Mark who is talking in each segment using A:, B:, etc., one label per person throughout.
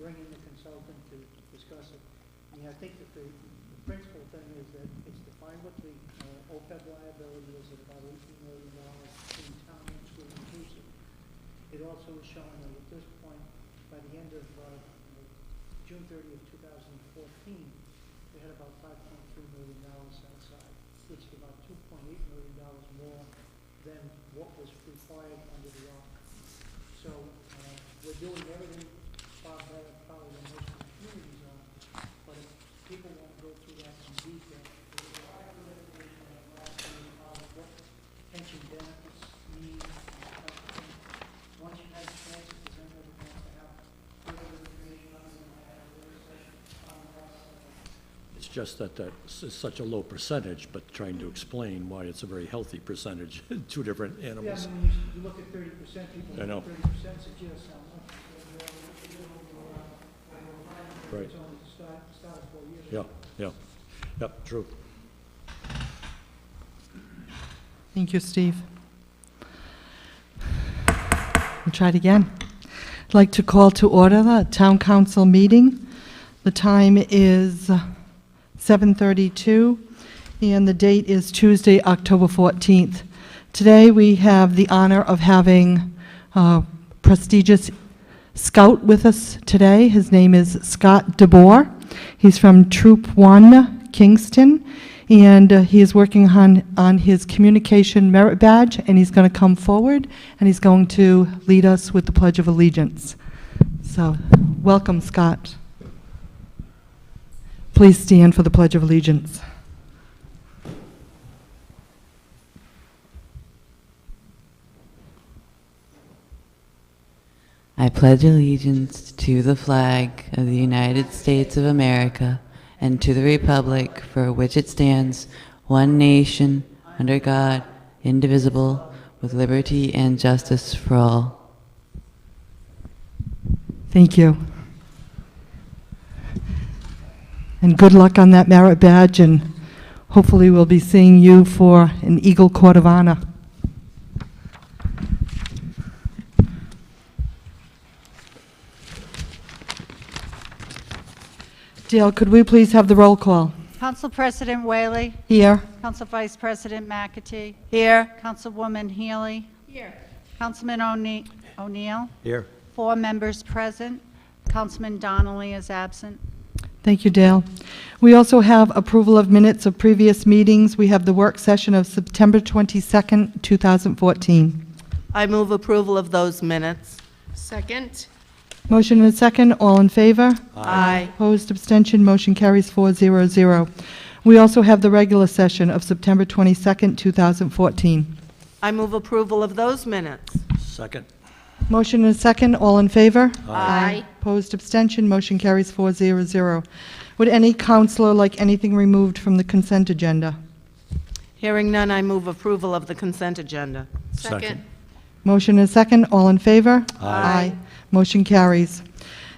A: bring in the consultant to discuss it. I think that the principal thing is that it's defined what the OPEB liability is at about $18 million in town and school inclusive. It also is showing that at this point, by the end of June 30th, 2014, they had about $5.3 million set aside, which is about $2.8 million more than what was required under the ARC. So we're doing everything far better probably than most of the communities are, but if people won't go through that in detail, there's a lot of good information on the last meeting about what pension benefits mean. Once you've had a chance to present everything to have further information on it, I have a work session on that.
B: It's just that that's such a low percentage, but trying to explain why it's a very healthy percentage, two different
A: Yeah, I
B: animals.
A: mean, you look at 30%, people
B: I know.
A: 30% suggests how much.
B: Right.
A: It's only started 4 years
B: Yeah,
A: ago.
B: yeah, yep, true.
C: Thank you, Steve. We'll try it again. I'd like to call to order the Town Council meeting. The time is 7:32, and the date is Tuesday, October 14th. Today, we have the honor of having a prestigious scout with us today. His name is Scott DeBoer. He's from Troop 1, Kingston, and he is working on his communication merit badge, and he's going to come forward, and he's going to lead us with the Pledge of Allegiance. So, welcome, Scott. Please stand for the Pledge of Allegiance.
D: I pledge allegiance to the flag of the United States of America and to the republic for which it stands, one nation, under God, indivisible, with liberty and justice for all.
C: Thank you. And good luck on that merit badge, and hopefully we'll be seeing you for an Eagle Court of Honor. Dale, could we please have the roll call?
E: Council President Whaley.
C: Here.
E: Council Vice President McAtee. Here. Councilwoman Healy. Here. Councilman O'Neill.
B: Here.
E: 4 members present. Councilman Donnelly is absent.
C: Thank you, Dale. We also have approval of minutes of previous meetings. We have the work session of September 22nd, 2014.
F: I move approval of those minutes.
G: Second.
C: Motion and a second. All in favor?
F: Aye.
C: Opposed, abstention, motion carries 400. We also have the regular session of September 22nd, 2014.
F: I move approval of those minutes.
B: Second.
C: Motion and a second. All in favor?
G: Aye.
C: Opposed, abstention, motion carries 400. Would any counselor like anything removed from the consent agenda?
F: Hearing none, I move approval of the consent agenda.
G: Second.
C: Motion and a second. All in favor?
G: Aye.
C: Motion carries.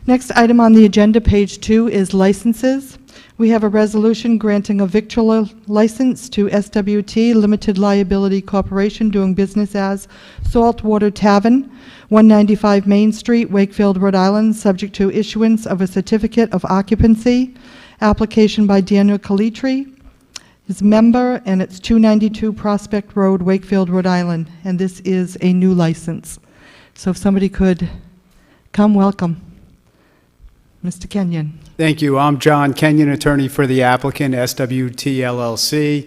C: Next item on the agenda, page 2, is licenses. We have a resolution granting a victualler license to SWT Limited Liability Corporation doing business as Saltwater Tavern, 195 Main Street, Wakefield, Rhode Island, subject to issuance of a certificate of occupancy. Application by Daniel Calitri, his member, and it's 292 Prospect Road, Wakefield, Rhode Island, and this is a new license. So if somebody could come, welcome. Mr. Kenyon.
H: Thank you. I'm John Kenyon, attorney for the applicant, SWT LLC.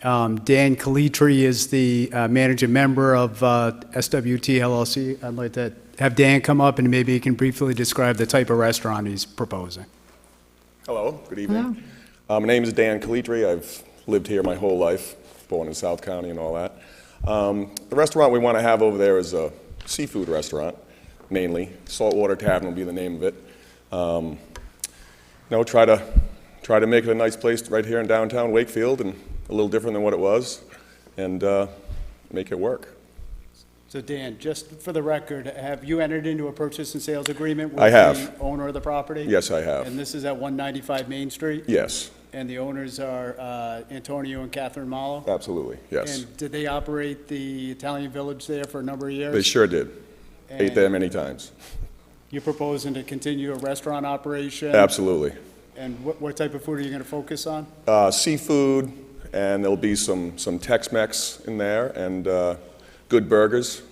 H: Dan Calitri is the managing member of SWT LLC. I'd like to have Dan come up and maybe he can briefly describe the type of restaurant he's proposing.
I: Hello, good evening. My name is Dan Calitri. I've lived here my whole life, born in South County and all that. The restaurant we want to have over there is a seafood restaurant, mainly. Saltwater Tavern will be the name of it. Try to make it a nice place right here in downtown Wakefield and a little different than what it was, and make it work.
H: So Dan, just for the record, have you entered into a purchase and sales agreement with
I: I have.
H: the owner of the property?
I: Yes, I have.
H: And this is at 195 Main Street?
I: Yes,
H: And the owners are Antonio and Catherine Malo?
I: absolutely, yes.
H: And did they operate the Italian Village there for a number of years?
I: They sure did. Ate
H: And-
I: there many times.
H: You're proposing to continue a restaurant operation?
I: Absolutely.
H: And what type of food are you going to focus on?
I: Seafood, and there'll be some Tex-Mex in there, and good burgers.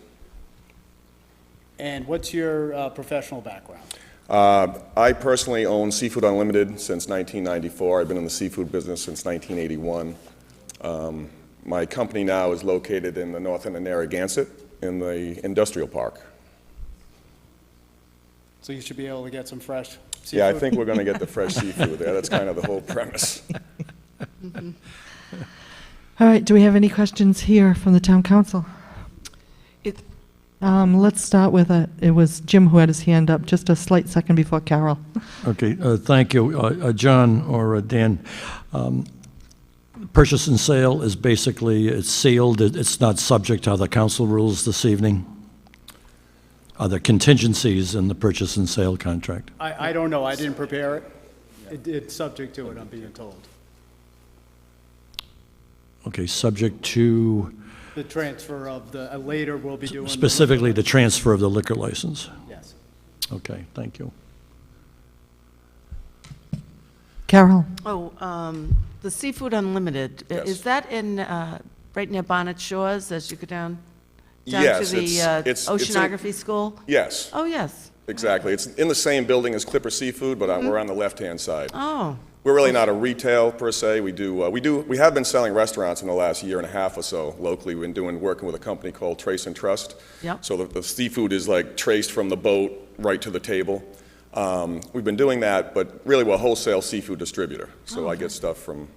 H: And what's your professional background?
I: I personally own Seafood Unlimited since 1994. I've been in the seafood business since 1981. My company now is located in the north end of Narragansett in the industrial park.
H: So you should be able to get some fresh seafood?
I: Yeah, I think we're going to get the fresh seafood there. That's kind of the whole premise.
C: All right, do we have any questions here from the town council?
F: It-
C: Let's start with, it was Jim who had his hand up, just a slight second before Carol.
B: Okay, thank you. John or Dan, purchase and sale is basically, it's sealed, it's not subject to the council rules this evening? Are there contingencies in the purchase and sale contract?
H: I don't know, I didn't prepare it. It's subject to it, I'm being told.
B: Okay, subject to
H: The transfer of the, later we'll be doing.
B: specifically the transfer of the liquor license?
H: Yes.
B: Okay, thank you.
C: Carol?
F: The Seafood Unlimited,
I: Yes.
F: is that in, right near Bonnet Shores as you go down to
I: Yes,
F: the
I: it's in-
F: oceanography school?
I: Yes,
F: Oh, yes.
I: exactly. It's in the same building as Clipper Seafood, but we're on the left-hand side.
F: Oh,
I: We're really not a retail per se. We have been selling restaurants in the last year and a half or so locally. We've been working with a company called Trace and Trust.
F: Yep.
I: So the seafood is like traced from the boat right to the table. We've been doing that, but really we're a wholesale seafood distributor. So I get stuff from,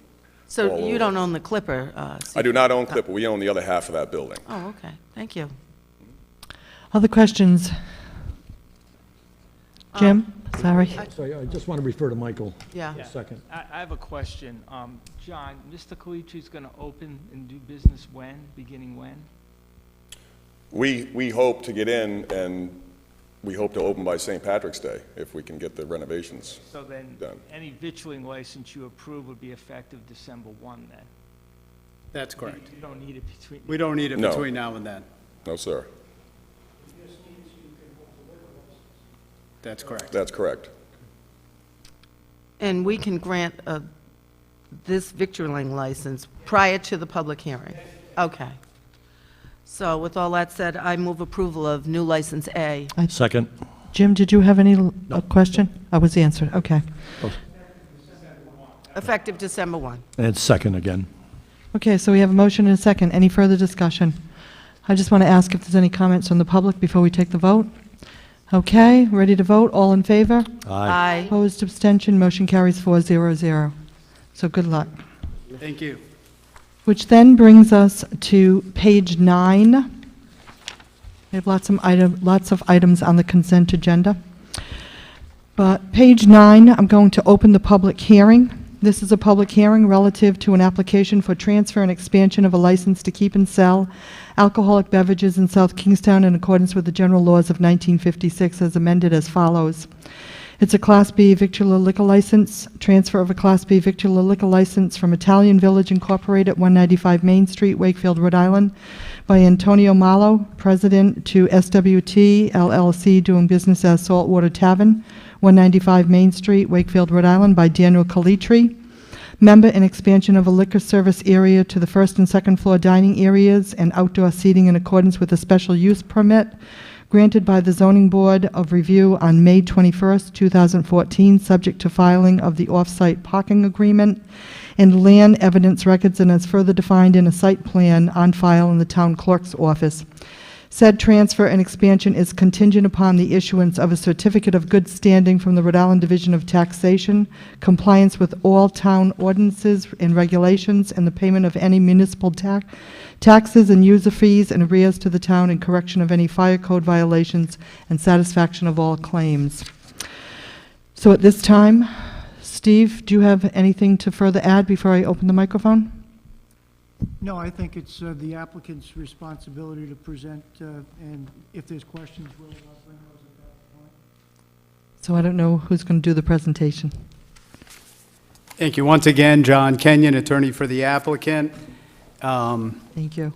F: so
I: All
F: you
I: over.
F: don't own the Clipper?
I: I do not own Clipper. We own the other half of that building.
F: Oh, okay, thank you.
C: Other questions? Jim? Sorry.
B: Sorry, I just want to refer to Michael
F: Yeah.
B: a second.
G: I have a question. John, Mr. Calitri's going to open and do business when, beginning when?
I: We hope to get in, and we hope to open by St. Patrick's Day if we can get the renovations.
G: So then,
I: Done.
G: any vitrilling license you approve would be effective December 1 then?
H: That's correct.
G: You don't need it between...
H: We don't need it
I: No.
H: between now and then.
I: No, sir.
H: That's correct.
I: That's correct.
F: And we can grant this victualling license prior to the public hearing? Okay. So with all that said, I move approval of new license A.
B: Second?
C: Jim, did you have any question? I was answered, okay.
F: Effective December 1.
B: And second again.
C: Okay, so we have a motion and a second. Any further discussion? I just want to ask if there's any comments from the public before we take the vote. Okay, ready to vote? All in favor?
F: Aye.
C: Opposed, abstention, motion carries 400. So good luck.
H: Thank you.
C: Which then brings us to page 9. We have lots of items on the consent agenda. But page 9, I'm going to open the public hearing. This is a public hearing relative to an application for transfer and expansion of a license to keep and sell alcoholic beverages in South Kingstown in accordance with the general laws of 1956 as amended as follows. It's a Class B victular liquor license, transfer of a Class B victular liquor license from Italian Village Incorporated at 195 Main Street, Wakefield, Rhode Island, by Antonio Malo, President, to SWT LLC, doing business as Saltwater Tavern, 195 Main Street, Wakefield, Rhode Island, by Daniel Calitri. Member and expansion of a liquor service area to the first and second floor dining areas and outdoor seating in accordance with a special use permit granted by the Zoning Board of Review on May 21st, 2014, subject to filing of the off-site parking agreement and land evidence records and as further defined in a site plan on file in the town clerk's office. Said transfer and expansion is contingent upon the issuance of a certificate of good standing from the Rhode Island Division of Taxation, compliance with all town ordinances and regulations, and the payment of any municipal taxes and user fees and arrears to the town, and correction of any fire code violations, and satisfaction of all claims. So at this time, Steve, do you have anything to further add before I open the microphone?
A: No, I think it's the applicant's responsibility to present, and if there's questions, we'll bring those at that point.
C: So I don't know who's going to do the presentation.
H: Thank you. Once again, John Kenyon, attorney for the applicant.
C: Thank you.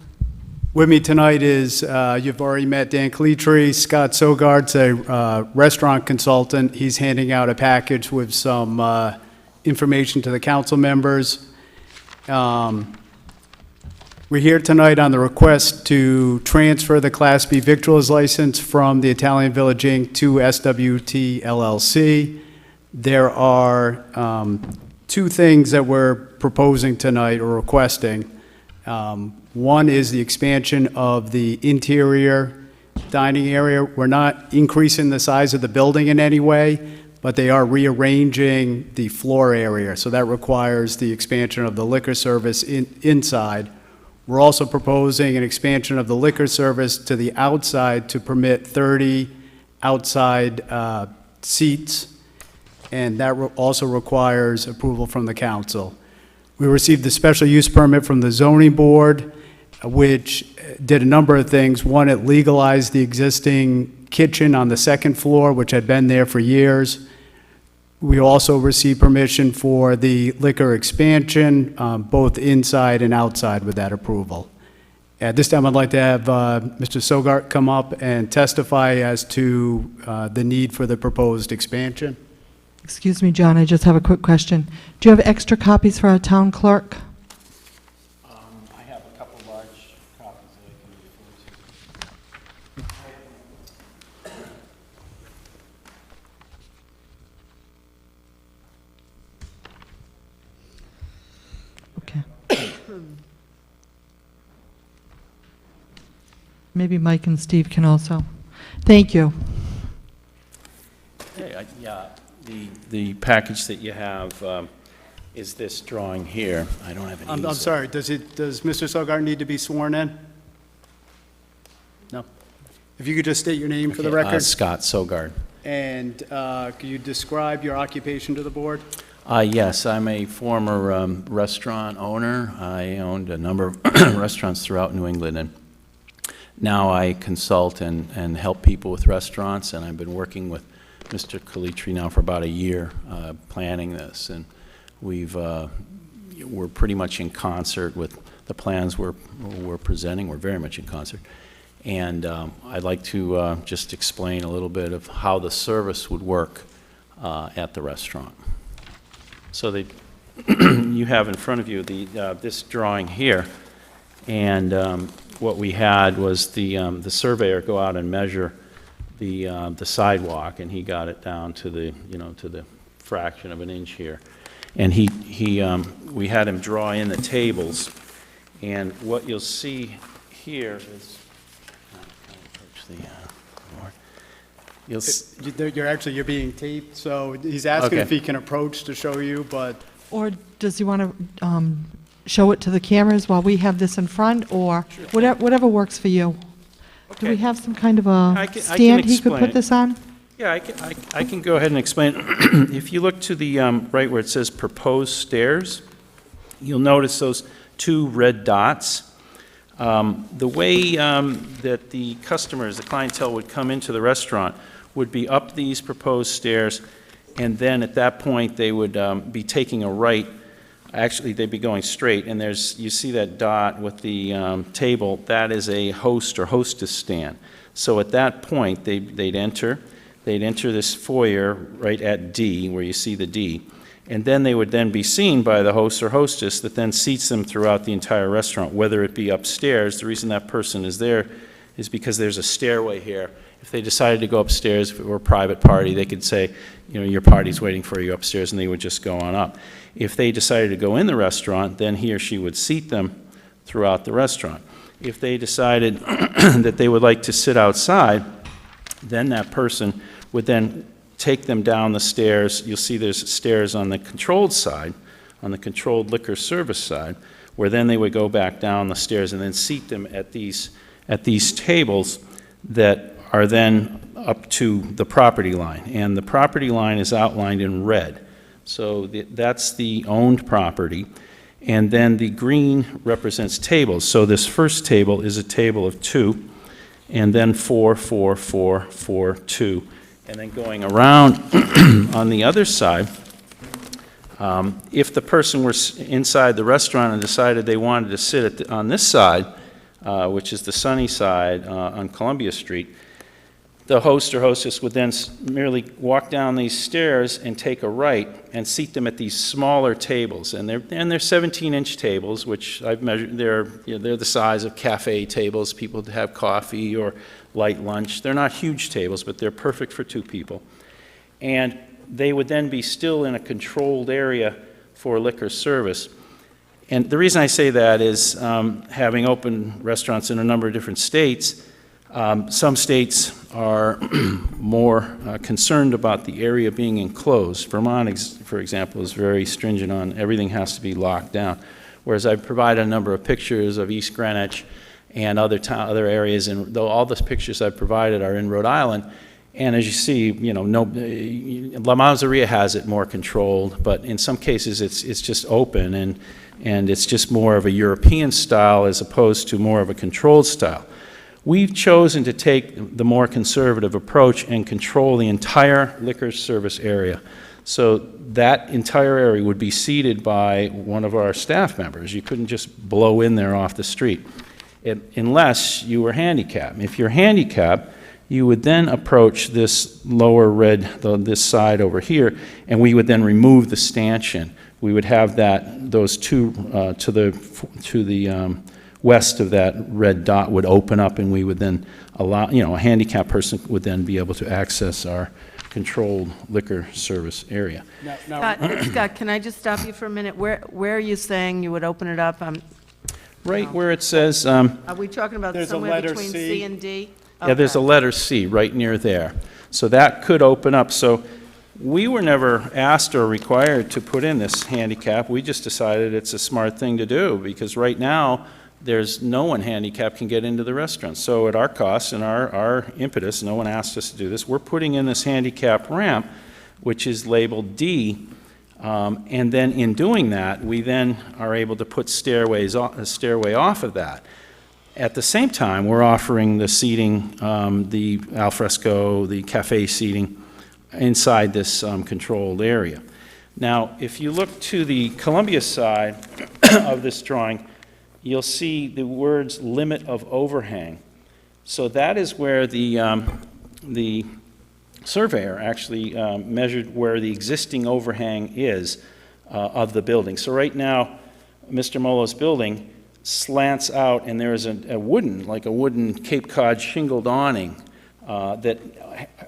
H: With me tonight is, you've already met Dan Calitri, Scott Sogard's a restaurant consultant. He's handing out a package with some information to the council members. We're here tonight on the request to transfer the Class B victuals license from the Italian Village Inc. to SWT LLC. There are two things that we're proposing tonight or requesting. One is the expansion of the interior dining area. We're not increasing the size of the building in any way, but they are rearranging the floor area, so that requires the expansion of the liquor service inside. We're also proposing an expansion of the liquor service to the outside to permit 30 outside seats, and that also requires approval from the council. We received the special use permit from the zoning board, which did a number of things. One, it legalized the existing kitchen on the second floor, which had been there for years. We also received permission for the liquor expansion, both inside and outside with that approval. At this time, I'd like to have Mr. Sogard come up and testify as to the need for the proposed expansion.
C: Excuse me, John, I just have a quick question. Do you have extra copies for our town clerk?
J: I have a couple large copies that I can refer to.
C: Okay. Maybe Mike and Steve can also. Thank you.
J: Hey, yeah, the package that you have is this drawing here. I don't have an
H: I'm
J: easel.
H: sorry, does Mr. Sogard need to be sworn in? No. If you could just state your name for the
J: Okay,
H: record.
J: Scott Sogard.
H: And could you describe your occupation to the board?
J: Yes, I'm a former restaurant owner. I owned a number of restaurants throughout New England, and now I consult and help people with restaurants, and I've been working with Mr. Calitri now for about a year planning this, and we're pretty much in concert with the plans we're presenting. We're very much in concert. And I'd like to just explain a little bit of how the service would work at the restaurant. So you have in front of you this drawing here, and what we had was the surveyor go out and measure the sidewalk, and he got it down to the fraction of an inch here, and we had him draw in the tables, and what you'll see here is.
H: You're being taped, so he's asking
J: Okay.
H: if he can approach to show you, but
C: Or does he want to show it to the cameras while we have this in front, or whatever works for you? Do we
J: Okay.
C: have some kind of
J: I
C: a
J: can
C: stand he could
J: explain
C: put
J: it.
C: this on?
J: Yeah, I can go ahead and explain. If you look to the right where it says proposed stairs, you'll notice those two red dots. The way that the customers, the clientele would come into the restaurant would be up these proposed stairs, and then at that point, they would be taking a right. Actually, they'd be going straight, and you see that dot with the table, that is a host or hostess stand. So at that point, they'd enter this foyer right at D, where you see the D, and then they would then be seen by the host or hostess that then seats them throughout the entire restaurant, whether it be upstairs. The reason that person is there is because there's a stairway here. If they decided to go upstairs, if it were a private party, they could say, your party's waiting for you upstairs, and they would just go on up. If they decided to go in the restaurant, then he or she would seat them throughout the restaurant. If they decided that they would like to sit outside, then that person would then take them down the stairs. You'll see there's stairs on the controlled side, on the controlled liquor service side, where then they would go back down the stairs and then seat them at these tables that are then up to the property line. And the property line is outlined in red. So that's the owned property. And then the green represents tables. So this first table is a table of 2, and then 4, 4, 4, 4, 2. And then going around on the other side, if the person were inside the restaurant and decided they wanted to sit on this side which is the sunny side on Columbia Street, the host or hostess would then merely walk down these stairs and take a right and seat them at these smaller tables. And they're 17-inch tables, which I've measured. They're the size of cafe tables, people to have coffee or light lunch. They're not huge tables, but they're perfect for 2 people. And they would then be still in a controlled area for liquor service. And the reason I say that is, having opened restaurants in a number of different states, some states are more concerned about the area being enclosed. Vermont, for example, is very stringent on everything has to be locked down, whereas I've provided a number of pictures of East Greenwich and other areas, and though all the pictures I've provided are in Rhode Island, and as you see, La Mauseria has it more controlled, but in some cases it's just open, and it's just more of a European style as opposed to more of a controlled style. We've chosen to take the more conservative approach and control the entire liquor service area. So that entire area would be seated by one of our staff members. You couldn't just blow in there off the street, unless you were handicapped. If you're handicapped, you would then approach this lower red, this side over here, and we would then remove the stanchion. We would have those 2 to the west of that red dot would open up, and we would then allow, a handicapped person would then be able to access our controlled liquor service area.
F: Scott, can I just stop you for a minute? Where are you saying you would open it up?
J: Right where it says,
F: Are we talking about
H: There's a
F: somewhere
H: letter
F: between
H: C.
F: C and D?
J: yeah, there's a
F: Okay.
J: letter C right near there. So that could open up. So we were never asked or required to put in this handicap. We just decided it's a smart thing to do, because right now, there's no one handicapped can get into the restaurant. So at our cost and our impetus, no one asked us to do this, we're putting in this handicap ramp, which is labeled D, and then in doing that, we then are able to put a stairway off of that. At the same time, we're offering the seating, the alfresco, the cafe seating inside this controlled area. Now, if you look to the Columbia side of this drawing, you'll see the words limit of overhang. So that is where the surveyor actually measured where the existing overhang is of the building. So right now, Mr. Molo's building slants out, and there is a wooden Cape Cod shingled awning that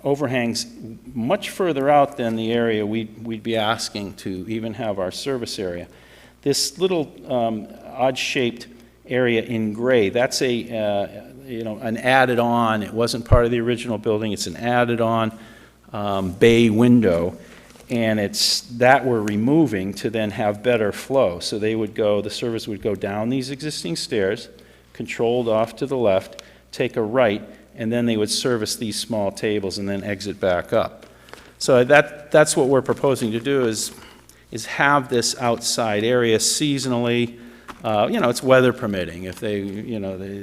J: overhangs much further out than the area we'd be asking to even have our service area. This little odd-shaped area in gray, that's an added-on. It wasn't part of the original building. It's an added-on bay window, and it's that we're removing to then have better flow. So the service would go down these existing stairs, controlled off to the left, take a right, and then they would service these small tables and then exit back up. So that's what we're proposing to do is have this outside area seasonally. It's weather permitting. If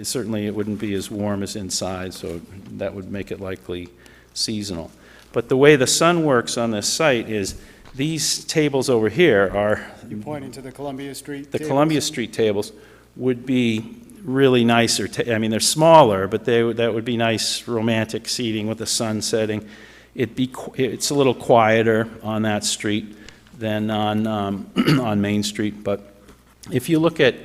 J: certainly it wouldn't be as warm as inside, so that would make it likely seasonal. But the way the sun works on this site is these tables over here are...
H: You're pointing to the Columbia Street
J: The
H: tables?
J: Columbia Street tables would be really nicer. They're smaller, but that would be nice romantic seating with the sun setting. It's a little quieter on that street than on on Main Street. But if you look at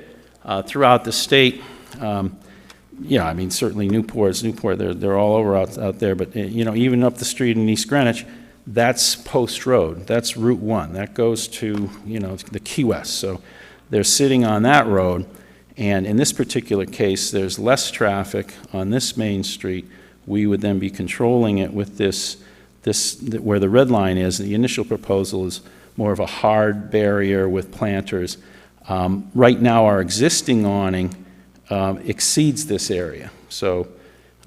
J: throughout the state, certainly Newport, they're all over out there. But even up the street in East Greenwich, that's Post Road. That's Route 1. That goes to the Key West. So they're sitting on that road. And in this particular case, there's less traffic on this Main Street. We would then be controlling it with this where the red line is. The initial proposal is more of a hard barrier with planters. Right now, our existing awning exceeds this area. So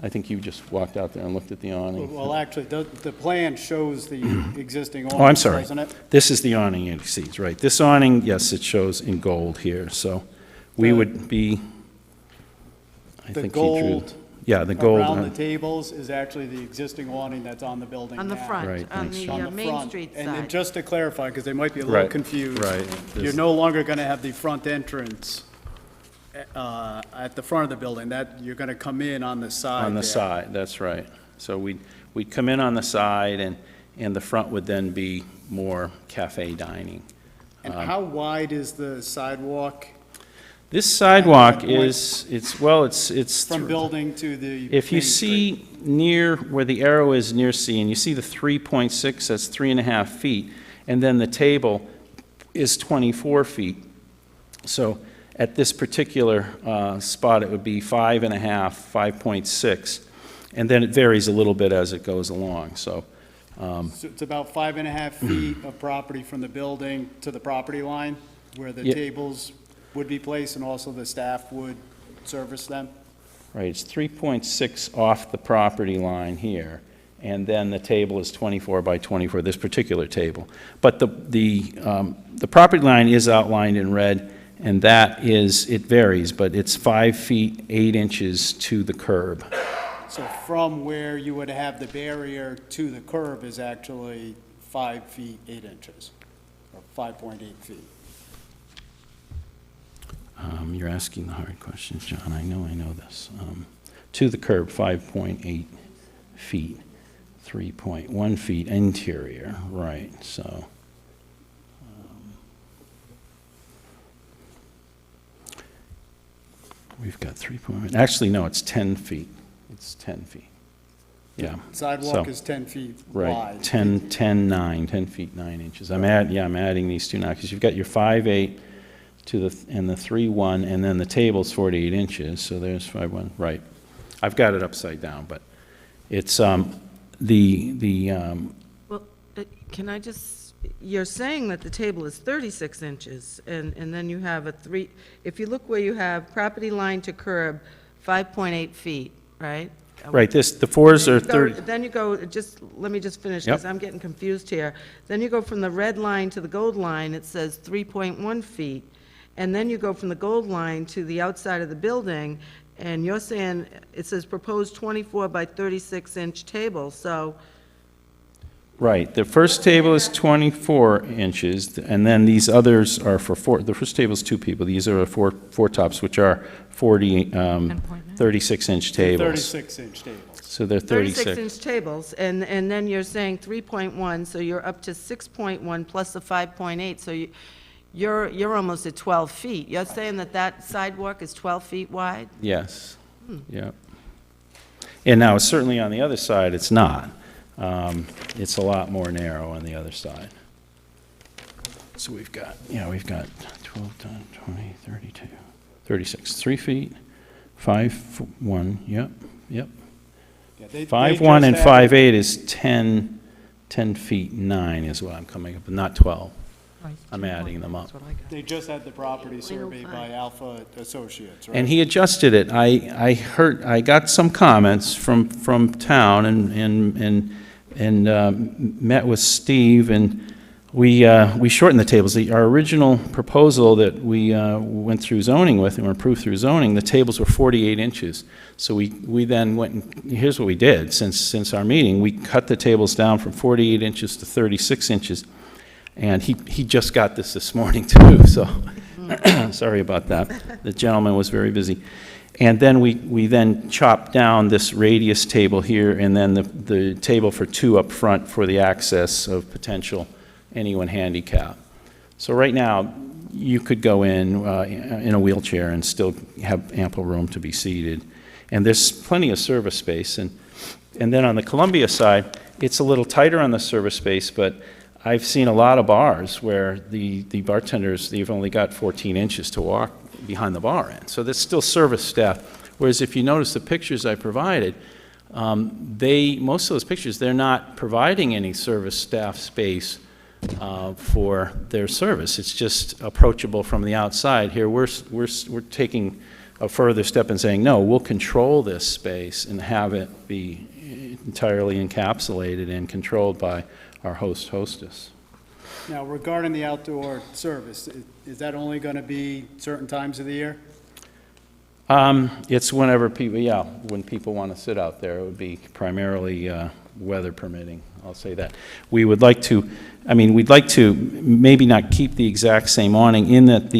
J: I think you just walked out there and looked at the awning.
H: Well, actually, the plan shows the existing awning,
J: Oh, I'm sorry.
H: doesn't it?
J: This is the awning it exceeds, right? This awning, yes, it shows in gold here. So we would be, I
H: The
J: think he drew.
H: gold
J: Yeah, the gold.
H: around the tables is actually the existing awning that's on the building
F: On the
H: now.
F: front,
J: Right,
F: on
J: thanks,
F: the
J: John.
H: On the
F: Main
H: front.
F: Street
H: And then
F: side.
H: just to clarify, because they might be a little
J: Right,
H: confused.
J: right.
H: You're no longer going to have the front entrance at the front of the building, that you're going to come in on the side
J: On the
H: there.
J: side, that's right. So we'd come in on the side, and the front would then be more cafe dining.
H: And how wide is the sidewalk
J: This sidewalk
H: At that point-
J: it's.
H: from building to the?
J: If you
H: main street?
J: see near, where the arrow is near C, and you see the 3.6, that's 3.5 feet, and then the table is 24 feet. So at this particular spot, it would be 5.5, 5.6, and then it varies a little bit as it goes along, so.
H: So it's about 5.5 feet of property from the building to the property line, where the
J: Yeah.
H: tables would be placed and also the staff would service them?
J: Right, it's 3.6 off the property line here, and then the table is 24 by 24, this particular table. But the property line is outlined in red, and that is, it varies, but it's 5 feet, 8 inches to the curb.
H: So from where you would have the barrier to the curb is actually 5 feet, 8 inches, or 5.8 feet.
J: You're asking the hard questions, John, I know this. To the curb, 5.8 feet, 3.1 feet interior, right, so. We've got 3. Actually, no, it's 10 feet. It's 10 feet. Yeah.
H: Sidewalk
J: So-
H: is 10 feet
J: Right,
H: wide.
J: 10 feet, 9 inches. I'm adding these two now, because you've got your 5.8 and the 3.1, and then the table's 48 inches, so there's 5.1, right. I've got it upside down, but it's,
F: Well, can I just, you're saying that the table is 36 inches, and then you have if you look where you have property line to curb, 5.8 feet, right?
J: right, the fours are
F: Then you go-
J: 30,
F: Then you go, let me just finish, because
J: Yep.
F: I'm getting confused here. Then you go from the red line to the gold line, it says 3.1 feet. And then you go from the gold line to the outside of the building, and you're saying, it says proposed 24 by 36-inch table, so,
J: right. The first table is 24 inches, and then these others are for four, the first table's 2 people, these are four tops, which are 36-inch tables.
H: 36-inch tables.
J: So they're 36.
F: 36-inch tables, and then you're saying 3.1, so you're up to 6.1 plus the 5.8, so you're almost at 12 feet. You're saying that sidewalk is 12 feet wide?
J: Yes, yeah. And now, certainly on the other side, it's not. It's a lot more narrow on the other side. So we've got 12, 20, 32, 36, 3 feet, 5'1", yep.
H: Yeah, they
J: 5'1" and
H: just added-
J: 5'8" is 10 feet 9 is what I'm coming up with, not 12. I'm adding them up.
H: They just had the property surveyed by Alpha Associates, right?
J: And he adjusted it. I got some comments from town and met with Steve, and we shortened the tables. Our original proposal that we went through zoning with and were approved through zoning, the tables were 48 inches. So we then went, and here's what we did since our meeting. We cut the tables down from 48 inches to 36 inches. And he just got this morning, too, so sorry about that. The gentleman was very busy. And then we then chopped down this radius table here, and then the table for 2 up front for the access of potential anyone handicapped. So right now, you could go in a wheelchair and still have ample room to be seated. And there's plenty of service space. And then on the Columbia side, it's a little tighter on the service space, but I've seen a lot of bars where the bartenders, they've only got 14 inches to walk behind the bar in. So there's still service staff. Whereas if you notice the pictures I provided, most of those pictures, they're not providing any service staff space for their service. It's just approachable from the outside. Here, we're taking a further step and saying, no, we'll control this space and have it be entirely encapsulated and controlled by our hostess.
H: Now, regarding the outdoor service, is that only going to be certain times of the year?
J: It's whenever people, when people want to sit out there. It would be primarily weather permitting, I'll say that. We'd like to maybe not keep the exact same awning in that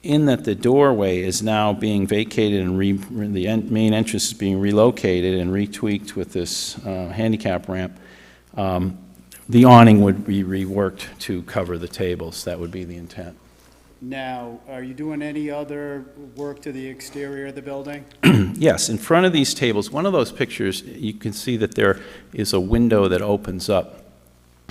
J: in that the doorway is now being vacated and main entrance is being relocated and retweaked with this handicap ramp, the awning would be reworked to cover the tables. That would be the intent.
H: Now, are you doing any other work to the exterior of the building?
J: Yes, in front of these tables, one of those pictures, you can see that there is a window that opens up,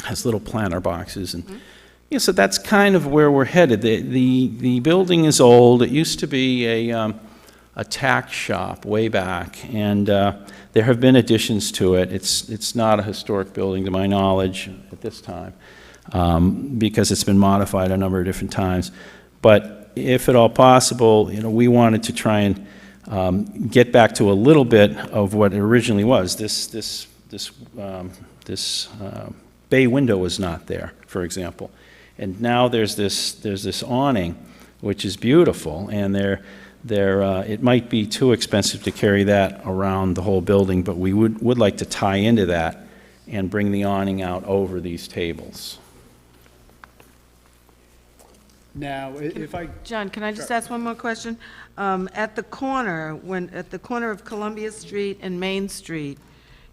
J: has little planter boxes, and yeah, so that's kind of where we're headed. The building is old. It used to be a tack shop way back, and there have been additions to it. It's not a historic building to my knowledge at this time, because it's been modified a number of different times. But if at all possible, you know, we wanted to try and get back to a little bit of what it originally was. This bay window was not there, for example. And now there's this awning, which is beautiful, and it might be too expensive to carry that around the whole building, but we would like to tie into that and bring the awning out over these tables.
H: Now, if I...
F: John, can I just ask one more question? At the corner of Columbia Street and Main Street,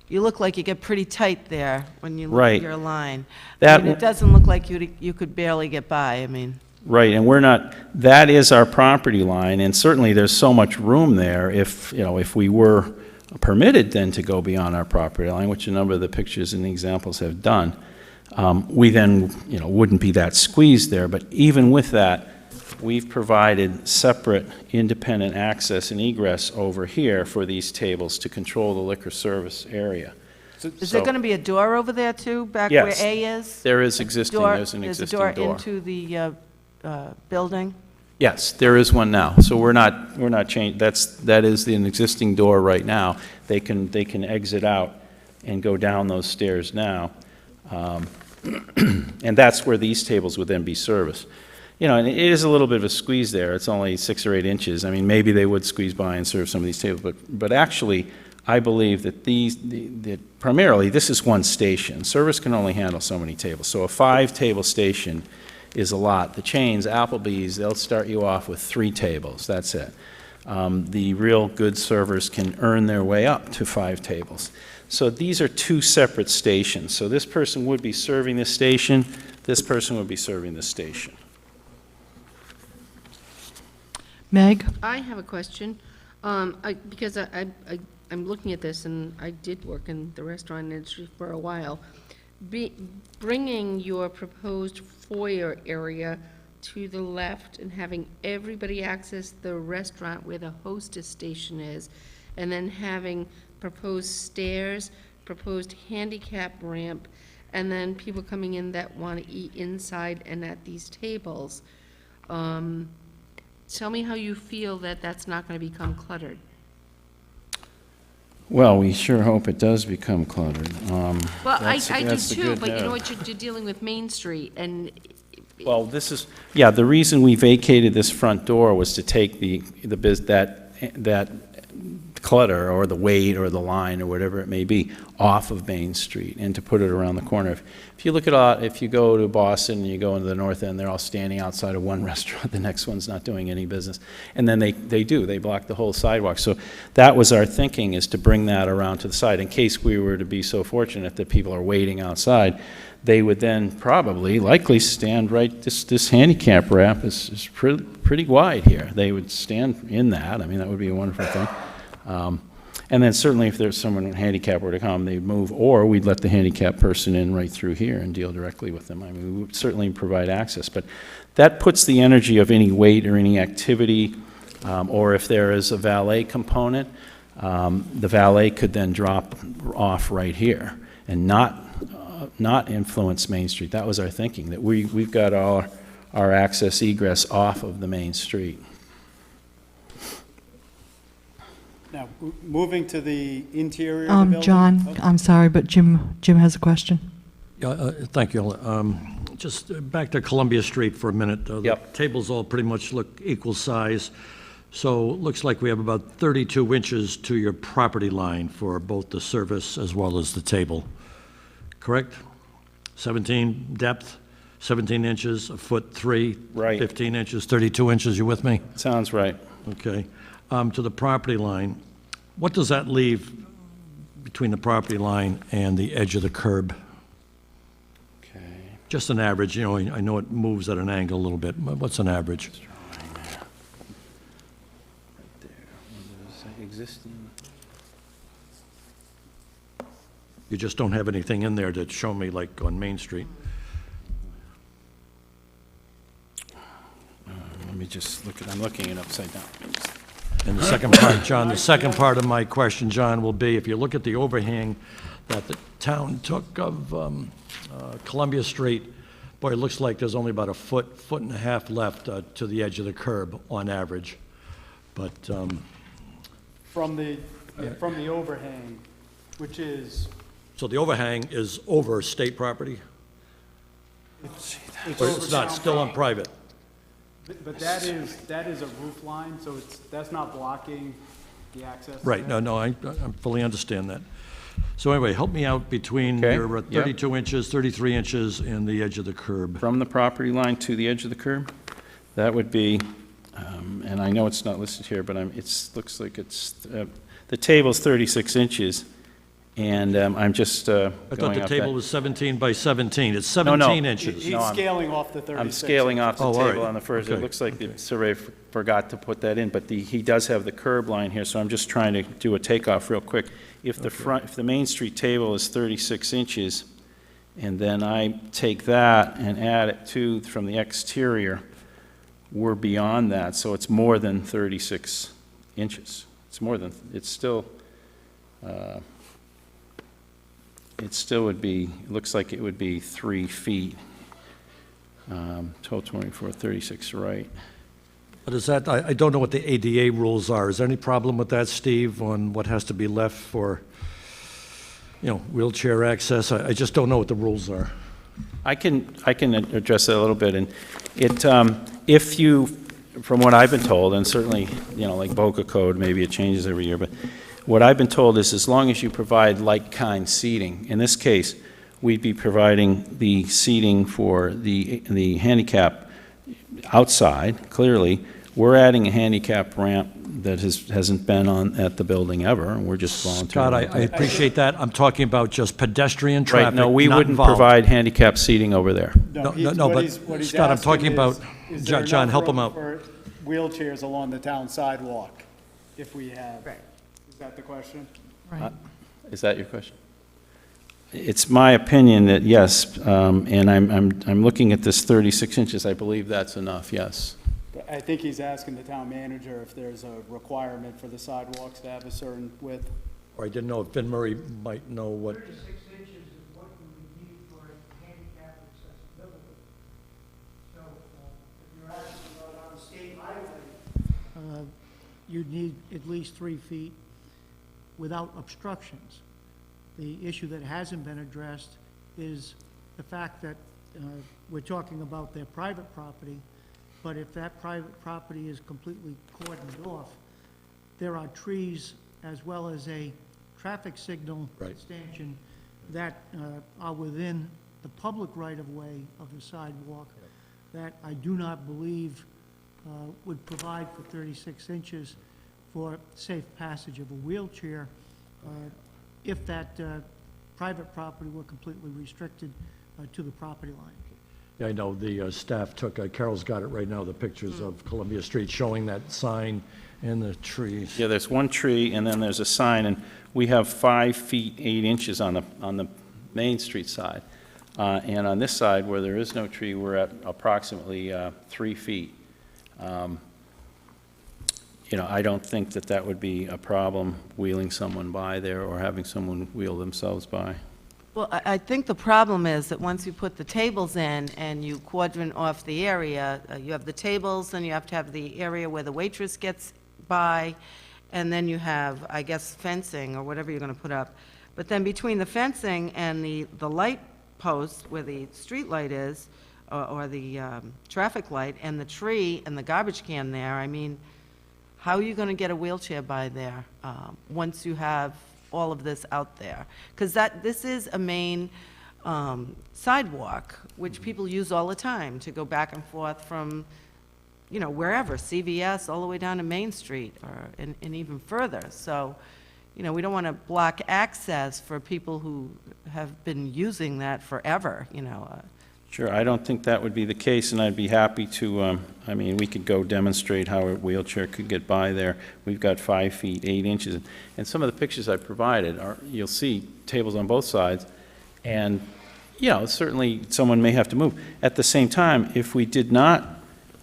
F: you look like you get pretty tight there when you look
J: Right.
F: at your line.
J: That
F: I mean, it doesn't look like you could barely get by, I mean.
J: Right, and we're not, that is our property line, and certainly there's so much room there if we were permitted then to go beyond our property line, which a number of the pictures and the examples have done, we then, wouldn't be that squeezed there. But even with that, we've provided separate independent access and egress over here for these tables to control the liquor service area.
F: Is there going to be a door over there too, back
J: Yes.
F: where A is?
J: There is existing, there's an existing door.
F: There's a door into the building?
J: Yes, there is one now. So we're not changing, that is an existing door right now. They can exit out and go down those stairs now. And that's where these tables would then be serviced. And it is a little bit of a squeeze there. It's only 6 or 8 inches. I mean, maybe they would squeeze by and serve some of these tables, but actually, I believe that that primarily this is one station. Service can only handle so many tables. So a 5-table station is a lot. The chains, Applebee's, they'll start you off with 3 tables. That's it. The real good servers can earn their way up to 5 tables. So these are 2 separate stations. So this person would be serving this station. This person would be serving this station.
C: Meg?
K: I have a question, because I'm looking at this, and I did work in the restaurant industry for a while. Bringing your proposed foyer area to the left and having everybody access the restaurant where the hostess station is, and then having proposed stairs, proposed handicap ramp, and then people coming in that want to eat inside and at these tables. Tell me how you feel that that's not going to become cluttered.
J: Well, we sure hope it does become cluttered.
K: Well, I do
J: that's the
K: too,
J: good
K: but you know
J: news.
K: what, you're dealing with Main Street, and
J: Well, the reason we vacated this front door was to take that clutter or the weight or the line or whatever it may be off of Main Street and to put it around the corner. If you go to Boston and you go into the North End, they're all standing outside of one restaurant, the next one's not doing any business. And then they block the whole sidewalk. So that was our thinking, is to bring that around to the side in case we were to be so fortunate that people are waiting outside. They would then likely stand right, this handicap ramp is pretty wide here. They would stand in that. I mean, that would be a wonderful thing. And then certainly if there's someone handicapped were to come, they'd move, or we'd let the handicapped person in right through here and deal directly with them. I mean, we would certainly provide access, but that puts the energy of any wait or any activity, or if there is a valet component, the valet could then drop off right here and not influence Main Street. That was our thinking, that we've got our access egress off of the main street.
H: Now, moving to the interior of the building.
C: John, I'm sorry, but Jim has a question.
B: Yeah, thank you. Just back to Columbia Street for a minute.
J: Yep.
B: The tables all pretty much look equal size. So it looks like we have about 32 inches to your property line for both the service as well as the table. Correct? 17 depth? 17 inches, a foot 3,
J: Right.
B: 15 inches, 32 inches, you with me?
J: Sounds right.
B: Okay. To the property line, what does that leave between the property line and the edge of the curb?
J: Okay.
B: Just an average, I know it moves at an angle a little bit, but what's an average?
J: Right there. Existing.
B: You just don't have anything in there to show me, like on Main Street.
J: Let me just look at, I'm looking it upside down.
B: And the second part, John, the second part of my question, John, will be, if you look at the overhang that the town took of Columbia Street, boy, it looks like there's only about a foot and a half left to the edge of the curb on average. But,
H: From the overhang, which is,
B: so the overhang is over state property?
H: it's
B: Or
H: over
B: it's not,
H: town
B: still on
H: property.
B: private?
H: But that is a roof line, so that's not blocking the access.
B: Right, no, I fully understand that. So anyway, help me out between
J: Okay,
B: your
J: yep.
B: 32 inches, 33 inches, and the edge of the curb.
J: From the property line to the edge of the curb, that would be, and I know it's not listed here, but looks like it's, the table's 36 inches, and I'm just
B: I thought
J: going
B: the
J: up
B: table
J: that.
B: was 17 by 17. It's
J: No, no.
B: 17 inches.
H: He's
J: No, I'm-
H: scaling off the 36.
J: I'm scaling off the
B: Oh, all right.
J: table on the first. It
B: Okay,
J: looks like the
B: okay.
J: surveyor forgot to put that in, but he does have the curb line here, so I'm just trying to do a takeoff real quick. If the Main Street table is 36 inches, and then I take that and add it from the exterior, we're beyond that, so it's more than 36 inches. It still would be, it looks like it would be 3 feet. 12, 24, 36, right.
B: But is that, I don't know what the ADA rules are. Is there any problem with that, Steve, on what has to be left for, wheelchair access? I just don't know what the rules are.
J: I can address that a little bit, and if you, from what I've been told, and certainly, like Boca Code, maybe it changes every year, but what I've been told is as long as you provide like-kind seating, in this case, we'd be providing the seating for the handicap outside, clearly. We're adding a handicap ramp that hasn't been at the building ever, and we're just volunteering.
B: Scott, I appreciate that. I'm talking about just pedestrian traffic,
J: Right, no, we
B: not
J: wouldn't
B: involved.
J: provide handicap seating over there.
B: No,
H: he's-
B: no,
H: what
B: but
H: he's- what he's
B: Scott, I'm
H: asking
B: talking about,
H: is there
B: John,
H: enough
B: help him
H: room
B: out.
H: for wheelchairs along the town sidewalk, if we have?
F: Right.
H: Is that the question?
C: Right.
J: Is that your question? It's my opinion that yes, and I'm looking at this 36 inches, I believe that's enough, yes.
H: But I think he's asking the town manager if there's a requirement for the sidewalks to have a certain width.
B: Or I didn't know if Vin Murray might know what,
A: 36 inches is what we would need for handicap accessibility. So if you're asking about on the state highway, you'd need at least 3 feet without obstructions. The issue that hasn't been addressed is the fact that we're talking about their private property, but if that private property is completely cordoned off, there are trees as well as a traffic signal
B: Right.
A: stanchion that are within the public right-of-way of the sidewalk that I do not believe would provide for 36 inches for safe passage of a wheelchair if that private property were completely restricted to the property line.
B: yeah, I know the staff took, Carol's got it right now, the pictures of Columbia Street showing that sign and the trees.
J: Yeah, there's one tree, and then there's a sign, and we have 5 feet 8 inches on the Main Street side. And on this side, where there is no tree, we're at approximately 3 feet. I don't think that would be a problem wheeling someone by there or having someone wheel themselves by.
F: Well, I think the problem is that once you put the tables in and you quadrant off the area, you have the tables, and you have to have the area where the waitress gets by, and then you have, I guess, fencing or whatever you're going to put up. But then between the fencing and the light post where the street light is, or the traffic light, and the tree and the garbage can there, I mean, how are you going to get a wheelchair by there once you have all of this out there? Because this is a main sidewalk, which people use all the time to go back and forth from, wherever, CVS, all the way down to Main Street, and even further. So, we don't want to block access for people who have been using that forever,
J: Sure, I don't think that would be the case, and I'd be happy to, we could go demonstrate how a wheelchair could get by there. We've got 5 feet, 8 inches, and some of the pictures I provided are, you'll see tables on both sides, and, certainly someone may have to move. At the same time, if we did not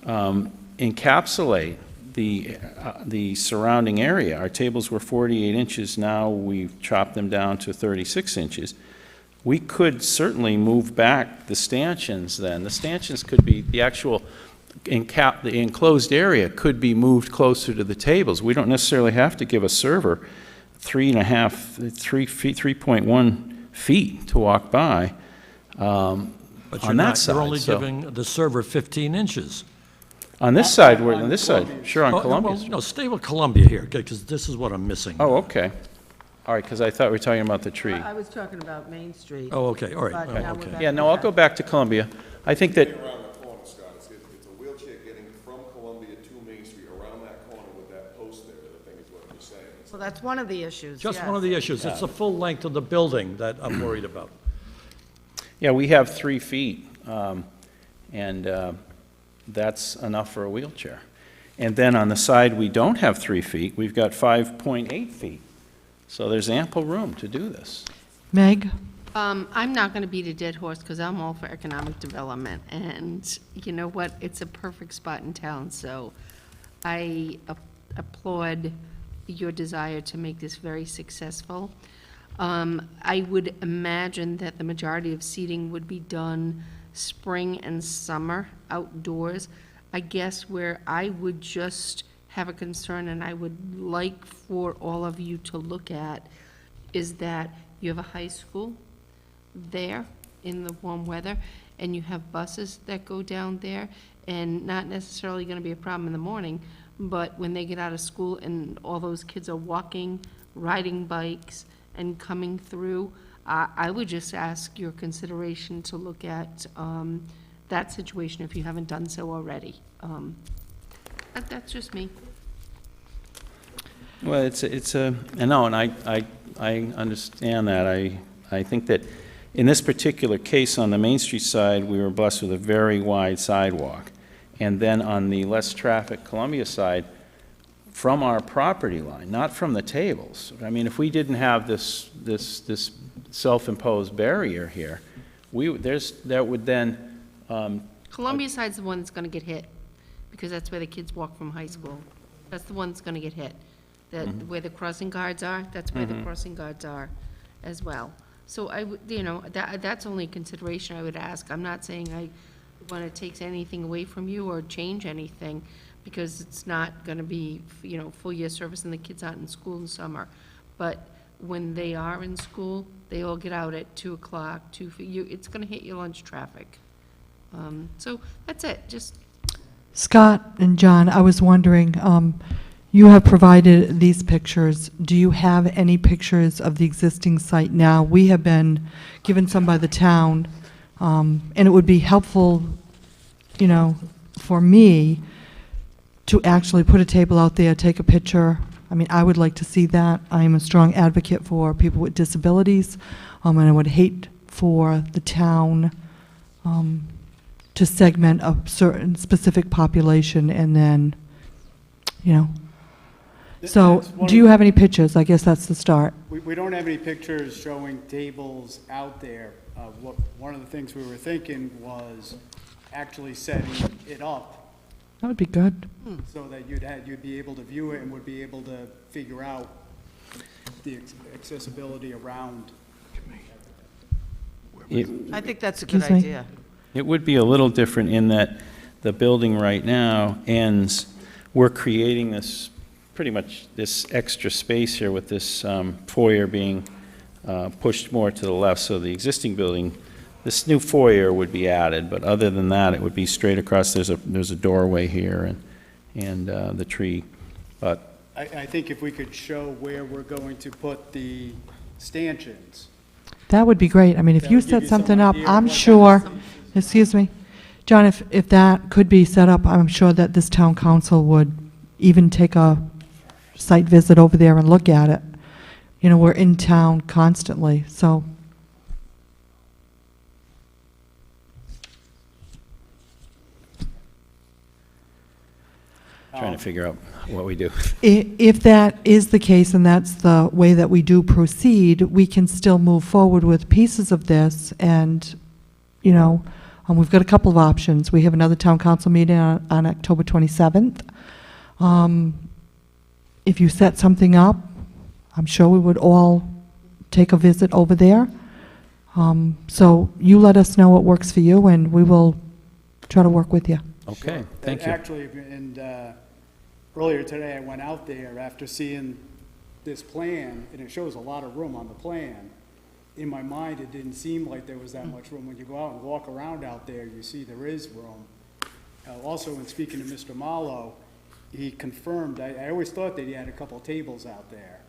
J: encapsulate the surrounding area, our tables were 48 inches, now we've chopped them down to 36 inches, we could certainly move back the stanchions then. The stanchions could be, the actual the enclosed area could be moved closer to the tables. We don't necessarily have to give a server 3.1 feet to walk by
B: But
J: on
B: you're
J: that
B: not,
J: side.
B: you're only
J: so-
B: giving the server 15 inches.
J: On this side, on this side, sure, on
B: Oh,
J: Columbia.
B: well, no, stay with Columbia here, because this is what I'm missing.
J: Oh, okay. All right, because I thought we were talking about the tree.
F: I was talking about Main Street.
B: Oh, okay, all right,
F: But
B: oh,
F: now we're
B: okay.
F: back
J: Yeah,
F: to
J: no, I'll
F: that.
J: go back to Columbia. I think that,
I: Around the corner, Scott, it's a wheelchair getting from Columbia to Main Street, around that corner with that post there, I think is what you're saying.
F: So that's one of the issues,
B: Just
F: yes.
B: one of the issues, it's the full length of the building that I'm worried about.
J: yeah, we have 3 feet, and that's enough for a wheelchair. And then on the side, we don't have 3 feet, we've got 5.8 feet. So there's ample room to do this.
C: Meg?
K: I'm not going to beat a dead horse because I'm all for economic development. And you know what? It's a perfect spot in town. So I applaud your desire to make this very successful. I would imagine that the majority of seating would be done spring and summer outdoors. I guess where I would just have a concern, and I would like for all of you to look at, is that you have a high school there in the warm weather, and you have buses that go down there, and not necessarily going to be a problem in the morning, but when they get out of school and all those kids are walking, riding bikes, and coming through, I would just ask your consideration to look at that situation if you haven't done so already. That's just me.
J: Well, and I understand that. I think that in this particular case, on the Main Street side, we were blessed with a very wide sidewalk. And then on the less traffic Columbia side, from our property line, not from the tables. I mean, if we didn't have this self-imposed barrier here, that would then,
K: Columbia side's the one that's gonna get hit, because that's where the kids walk from high school. That's the one that's gonna get hit. That, where the crossing guards are, that's where the crossing guards are as well. So I would, that's only a consideration I would ask. I'm not saying I wanna take anything away from you or change anything, because it's not gonna be, full year service and the kids aren't in school in summer. But when they are in school, they all get out at 2 o'clock, it's gonna hit your lunch traffic. So that's it, just,
C: Scott and John, I was wondering, you have provided these pictures. Do you have any pictures of the existing site now? We have been given some by the town, and it would be helpful, for me to actually put a table out there, take a picture. I mean, I would like to see that. I am a strong advocate for people with disabilities, and I would hate for the town to segment a certain specific population and then, So,
H: That's one
C: do you
H: of-
C: have any pictures? I guess that's the start.
H: We don't have any pictures showing tables out there. One of the things we were thinking was actually setting it up
C: That would be good.
H: so that you'd be able to view it and would be able to figure out the accessibility around.
F: I think that's a good
C: Excuse me?
F: idea.
J: it would be a little different in that the building right now ends, we're creating this, pretty much this extra space here with this foyer being pushed more to the left, so the existing building, this new foyer would be added, but other than that, it would be straight across. There's a doorway here and the tree, but
H: I think if we could show where we're going to put the stanchions.
C: That would be great. I mean, if
H: That
C: you
H: would give
C: set
H: you some
C: something up,
H: idea of
C: I'm
H: what
C: sure, excuse me, John, if that could be set up, I'm sure that this town council would even take a site visit over there and look at it. You know, we're in town constantly, so.
J: Trying to figure out what we do.
C: If that is the case and that's the way that we do proceed, we can still move forward with pieces of this and, you know, we've got a couple of options. We have another town council meeting on October 27th. If you set something up, I'm sure we would all take a visit over there. So you let us know what works for you and we will try to work with you.
J: Okay, thank you.
H: Actually, and earlier today, I went out there after seeing this plan, and it shows a lot of room on the plan. In my mind, it didn't seem like there was that much room. When you go out and walk around out there, you see there is room. Also, in speaking to Mr. Malo, he confirmed, I always thought that he had a couple of tables out there,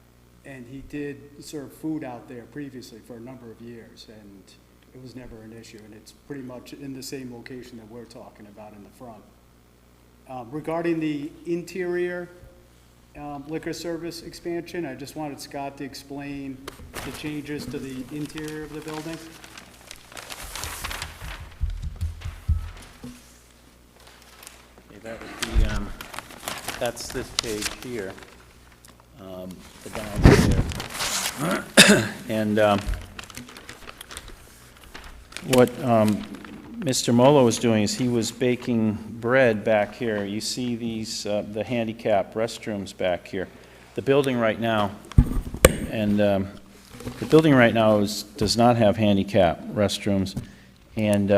H: and he did serve food out there previously for a number of years, and it was never an issue, and it's pretty much in the same location that we're talking about in the front. Regarding the interior liquor service expansion, I just wanted Scott to explain the changes to the interior of the building.
J: Okay, that would be, that's this page here, the downstairs. And what Mr. Molo was doing is he was baking bread back here. You see these, the handicap restrooms back here. The building right now, and the building right now does not have handicap restrooms. And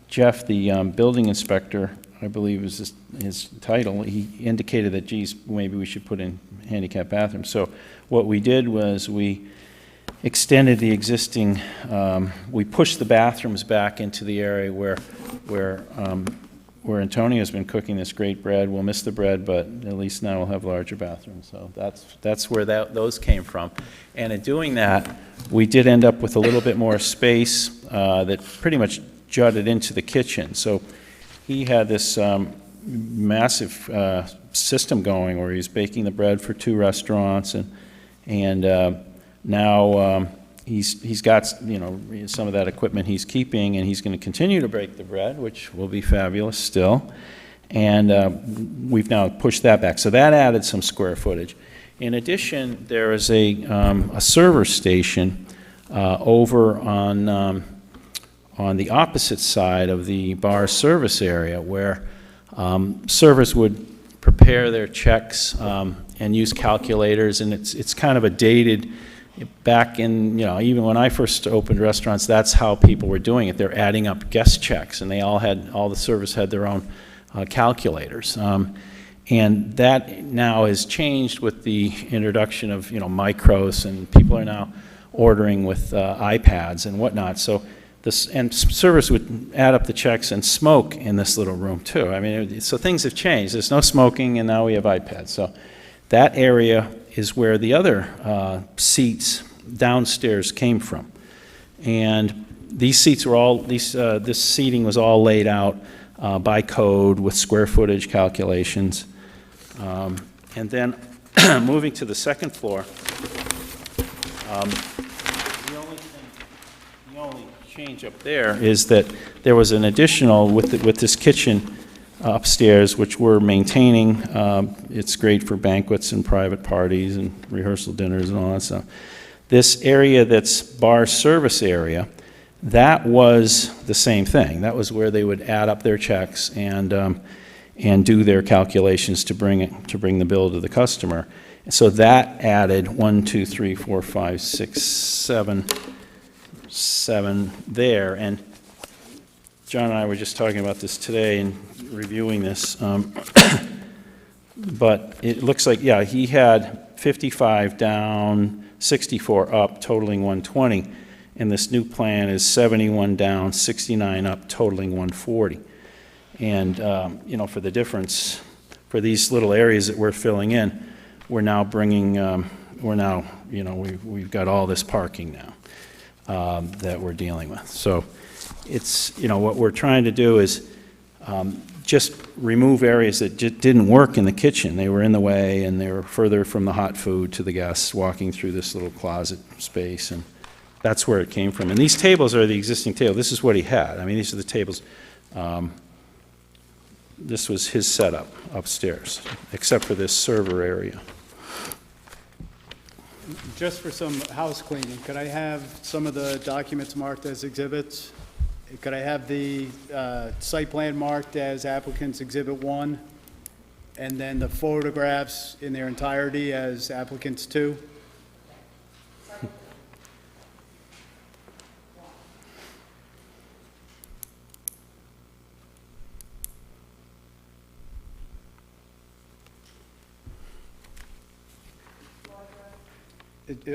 J: Jeff, the building inspector, I believe is his title, he indicated that, geez, maybe we should put in handicap bathrooms. So what we did was we extended the existing, we pushed the bathrooms back into the area where Antonio's been cooking this great bread. We'll miss the bread, but at least now we'll have larger bathrooms. So that's where those came from. And in doing that, we did end up with a little bit more space that pretty much jutted into the kitchen. So he had this massive system going where he's baking the bread for 2 restaurants, and now he's got, you know, some of that equipment he's keeping, and he's going to continue to bake the bread, which will be fabulous still. And we've now pushed that back. So that added some square footage. In addition, there is a server station over on the opposite side of the bar service area where servers would prepare their checks and use calculators, and it's kind of a dated. Back in, you know, even when I first opened restaurants, that's how people were doing it. They're adding up guest checks, and all the servers had their own calculators. And that now has changed with the introduction of, you know, Micros, and people are now ordering with iPads and whatnot. So and servers would add up the checks and smoke in this little room too. I mean, so things have changed. There's no smoking, and now we have iPads. So that area is where the other seats downstairs came from. And these seats were all, this seating was all laid out by code with square footage calculations. And then moving to the second floor, the only change up there is that there was an additional, with this kitchen upstairs, which we're maintaining. It's great for banquets and private parties and rehearsal dinners and all that stuff. This area that's bar service area, that was the same thing. That was where they would add up their checks and do their calculations to bring the bill to the customer. So that added 1, 2, 3, 4, 5, 6, 7 there. And John and I were just talking about this today and reviewing this, but it looks like, yeah, he had 55 down, 64 up, totaling 120, and this new plan is 71 down, 69 up, totaling 140. And, you know, for the difference, for these little areas that we're filling in, we're now bringing, you know, we've got all this parking now. that we're dealing with. So it's, what we're trying to do is just remove areas that just didn't work in the kitchen. They were in the way, and they were further from the hot food to the guests walking through this little closet space, and that's where it came from. And these tables are the existing table. This is what he had. I mean, these are the tables. This was his setup upstairs, except for this server area.
H: Just for some house cleaning, could I have some of the documents marked as exhibits? Could I have the site plan marked as applicant's Exhibit 1, and then the photographs in their entirety as applicant's 2?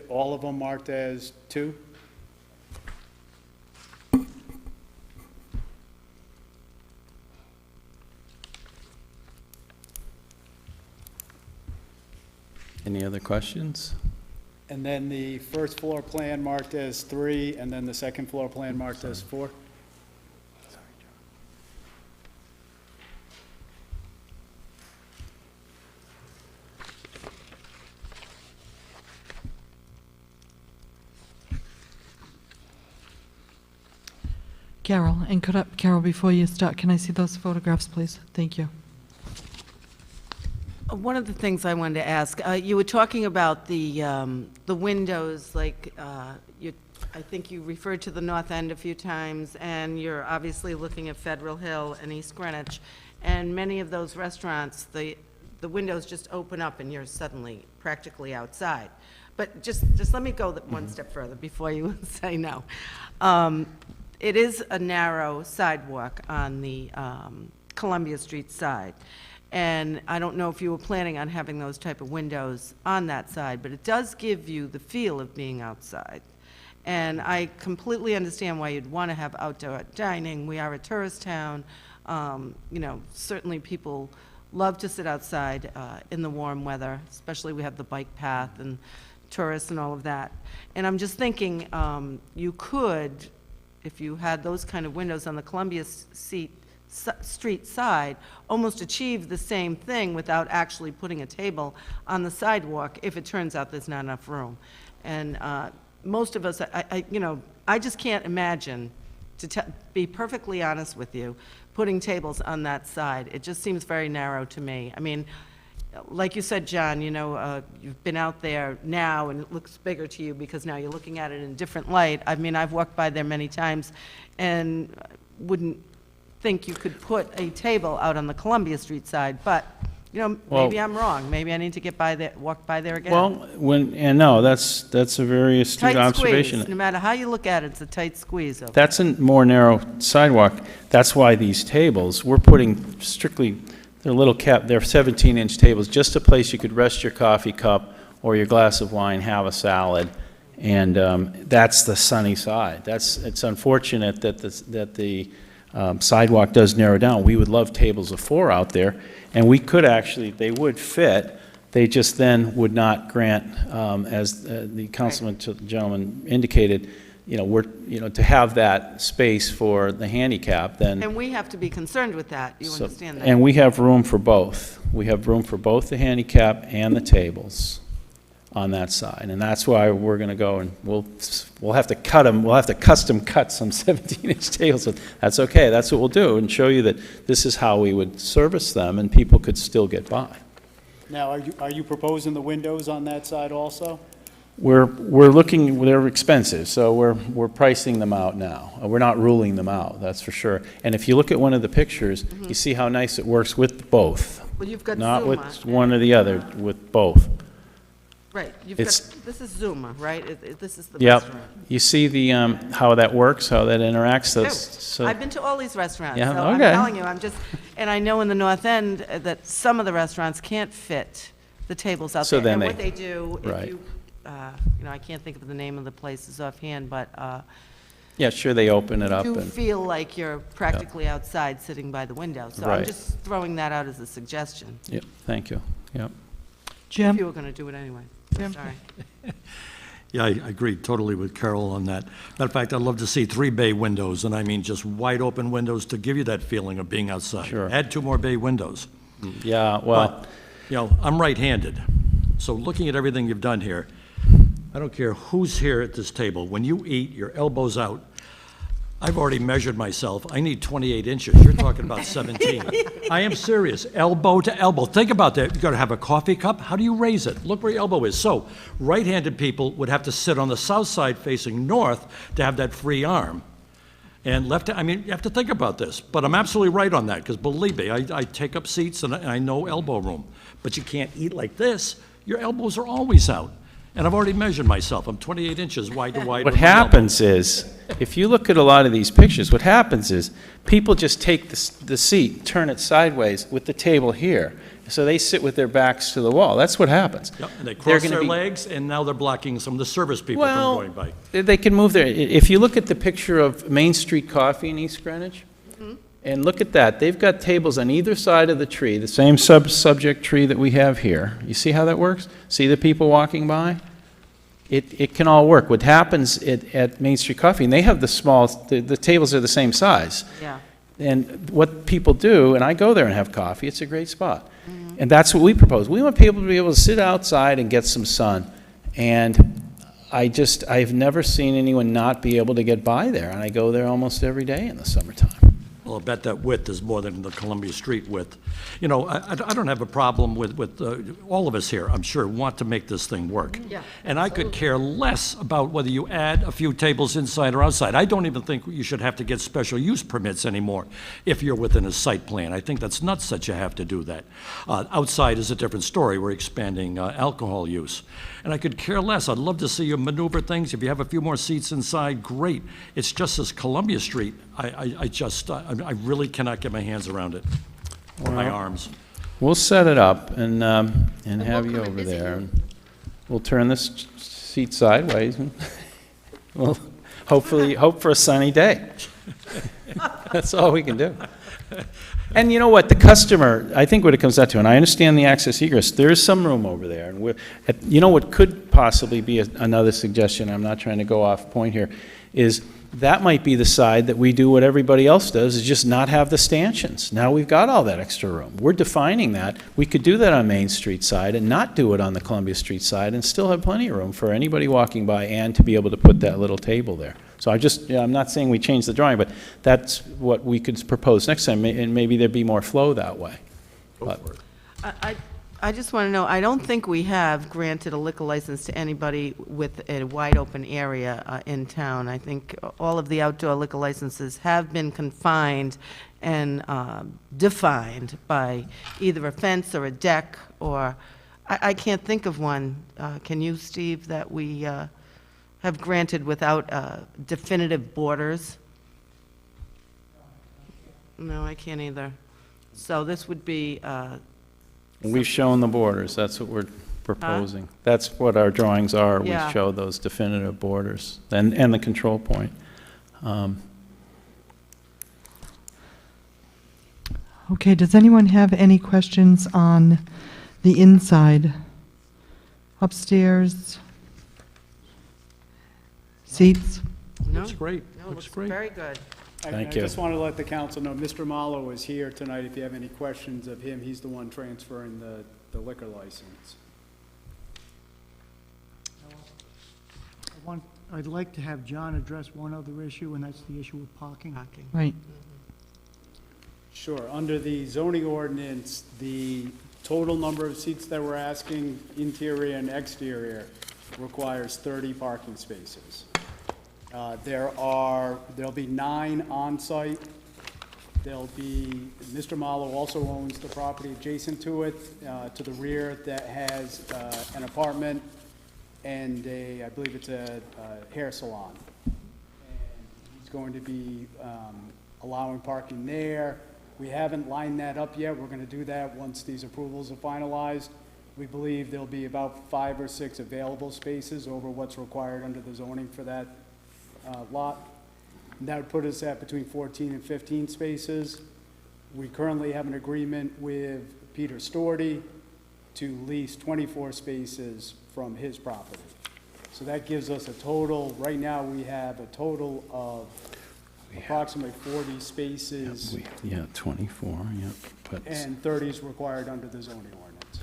H: All of them marked as 2?
J: Any other questions?
H: And then the first floor plan marked as 3, and then the second floor plan marked as 4?
C: Carol, and Carol, before you start, can I see those photographs, please? Thank you.
F: One of the things I wanted to ask, you were talking about the windows, like, I think you referred to the North End a few times, and you're obviously looking at Federal Hill and East Greenwich, and many of those restaurants, the windows just open up and you're suddenly practically outside. But just let me go one step further before you say no. It is a narrow sidewalk on the Columbia Street side. And I don't know if you were planning on having those type of windows on that side, but it does give you the feel of being outside. And I completely understand why you'd want to have outdoor dining. We are a tourist town. Certainly people love to sit outside in the warm weather, especially we have the bike path and tourists and all of that. And I'm just thinking you could, if you had those kind of windows on the Columbia Street side, almost achieve the same thing without actually putting a table on the sidewalk if it turns out there's not enough room. And most of us, I just can't imagine, to be perfectly honest with you, putting tables on that side. It just seems very narrow to me. I mean, like you said, John, you've been out there now and it looks bigger to you because now you're looking at it in a different light. I mean, I've walked by there many times and wouldn't think you could put a table out on the Columbia Street side, but, maybe I'm wrong. Maybe I need to walk by there again.
J: Well, that's a very astute observation.
F: Tight squeeze. No matter how you look at it, it's a tight squeeze. Okay?
J: That's a more narrow sidewalk. That's why these tables, we're putting strictly, they're 17-inch tables, just a place you could rest your coffee cup or your glass of wine, have a salad, and that's the sunny side. It's unfortunate that the sidewalk does narrow down. We would love tables of 4 out there, and we could actually, they would fit. They just then would not grant, as the gentleman indicated, to have that space for the handicap, then.
F: And we have to be concerned with that. You understand that?
J: And we have room for both. We have room for both the handicap and the tables on that side, and that's why we're going to go and we'll have to cut them. We'll have to custom cut some 17-inch tables. But that's okay. That's what we'll do, and show you that this is how we would service them, and people could still get by.
H: Now, are you proposing the windows on that side also?
J: We're looking. They're expensive, so we're pricing them out now. We're not ruling them out. That's for sure. And if you look at one of the pictures, you see how nice it works with both.
F: Well, you've got
J: not
F: Zuma.
J: with one or the other, with both.
F: Right. This is Zuma, right? This is the
J: Yep.
F: restaurant.
J: You see the how that works, how that interacts.
F: So I've been to all these restaurants.
J: Yeah,
F: so
J: okay.
F: I'm telling you, and I know in the North End that some of the restaurants can't fit the tables out there.
J: Then
F: and what they do,
J: right.
F: if you, I can't think of the name of the places offhand, but
J: yeah, sure, they open it up.
F: you
J: And
F: feel like you're practically outside sitting by the window. So I'm
J: Right.
F: just throwing that out as a suggestion.
J: Yep, thank you. Yep.
C: Jim?
F: If you were going to do it anyway.
C: Jim?
F: Sorry.
B: Yeah, I agree totally with Carol on that. Matter of fact, I'd love to see 3 bay windows, and I mean just wide open windows to give you that feeling of being outside.
J: Sure.
B: Add 2 more bay windows.
J: Yeah, well,
B: But, you know, I'm right-handed, so looking at everything you've done here, I don't care who's here at this table, when you eat, your elbow's out. I've already measured myself. I need 28 inches. You're talking about 17. I am serious, elbow to elbow. Think about that. You gotta have a coffee cup. How do you raise it? Look where your elbow is. So, right-handed people would have to sit on the south side facing north to have that free arm. And I mean, you have to think about this. But I'm absolutely right on that, because believe me, I take up seats and I know elbow room. But you can't eat like this. Your elbows are always out. And I've already measured myself. I'm 28 inches wide to wide.
J: what
B: with my elbow.
J: happens is, if you look at a lot of these pictures, what happens is, people just take the seat, turn it sideways with the table here. So they sit with their backs to the wall. That's what happens.
B: Yep, and they
J: They're
B: cross
J: gonna
B: their
J: be-
B: legs, and now they're blocking some of the service people from
J: Well,
B: going by.
J: they can move their, if you look at the picture of Main Street Coffee in East Greenwich, and look at that, they've got tables on either side of the tree, the same subject tree that we have here. You see how that works? See the people walking by? It can all work. What happens at Main Street Coffee, and they have the tables are the same size.
F: Yeah.
J: And what people do, and I go there and have coffee, it's a great spot. And that's what we propose. We want people to be able to sit outside and get some sun. And I've never seen anyone not be able to get by there, and I go there almost every day in the summertime.
B: Well, I bet that width is more than the Columbia Street width. You know, I don't have a problem with all of us here, I'm sure, want to make this thing work.
F: Yeah,
B: And I could care less about whether you add a few tables inside or outside. I don't even think you should have to get special use permits anymore if you're within a site plan. I think that's nuts that you have to do that. Outside is a different story. We're expanding alcohol use. And I could care less. I'd love to see you maneuver things. If you have a few more seats inside, great. It's just this Columbia Street, I really cannot get my hands around it, or my arms.
J: We'll set it up and have
K: we'll
J: you
K: come and
J: over
K: visit
J: there.
K: you.
J: And we'll turn this seat sideways and we'll hopefully hope for a sunny day. That's all we can do. And you know what, the customer, I think what it comes down to, and I understand the access egress, there is some room over there. And you know what could possibly be another suggestion, I'm not trying to go off point here, is that might be the side that we do what everybody else does, is just not have the stanchions. Now we've got all that extra room. We're defining that. We could do that on Main Street side and not do it on the Columbia Street side and still have plenty of room for anybody walking by and to be able to put that little table there. So I'm not saying we change the drawing, but that's what we could propose next time, and maybe there'd be more flow that way. But-
F: I just want to know, I don't think we have granted a liquor license to anybody with a wide-open area in town. I think all of the outdoor liquor licenses have been confined and defined by either a fence or a deck, or, I can't think of one, can you, Steve, that we have granted without definitive borders? No, I can't either. So this would be
J: We've shown the borders, that's what we're proposing. That's what our drawings are, we
F: Yeah.
J: show those definitive borders, and the control point.
C: Okay, does anyone have any questions on the inside? Upstairs? Seats?
F: No?
B: Looks great,
F: No, it
B: looks
F: looks
B: great.
F: very good.
J: Thank
H: I
J: you.
H: just want to let the council know, Mr. Malo is here tonight. If you have any questions of him, he's the one transferring the liquor license.
A: I'd like to have John address one other issue, and that's the issue of parking.
F: Parking.
C: Right.
H: Sure. Under the zoning ordinance, the total number of seats that we're asking, interior and exterior, requires 30 parking spaces. There'll be 9 on-site. There'll be, Mr. Malo also owns the property adjacent to it, to the rear, that has an apartment and I believe it's a hair salon. And he's going to be allowing parking there. We haven't lined that up yet. We're going to do that once these approvals are finalized. We believe there'll be about 5 or 6 available spaces over what's required under the zoning for that lot. And that would put us at between 14 and 15 spaces. We currently have an agreement with Peter Storty to lease 24 spaces from his property. So that gives us a total, right now, we have a total of approximately 40 spaces,
J: Yeah, 24, yeah. But
H: and 30 is required under the zoning ordinance.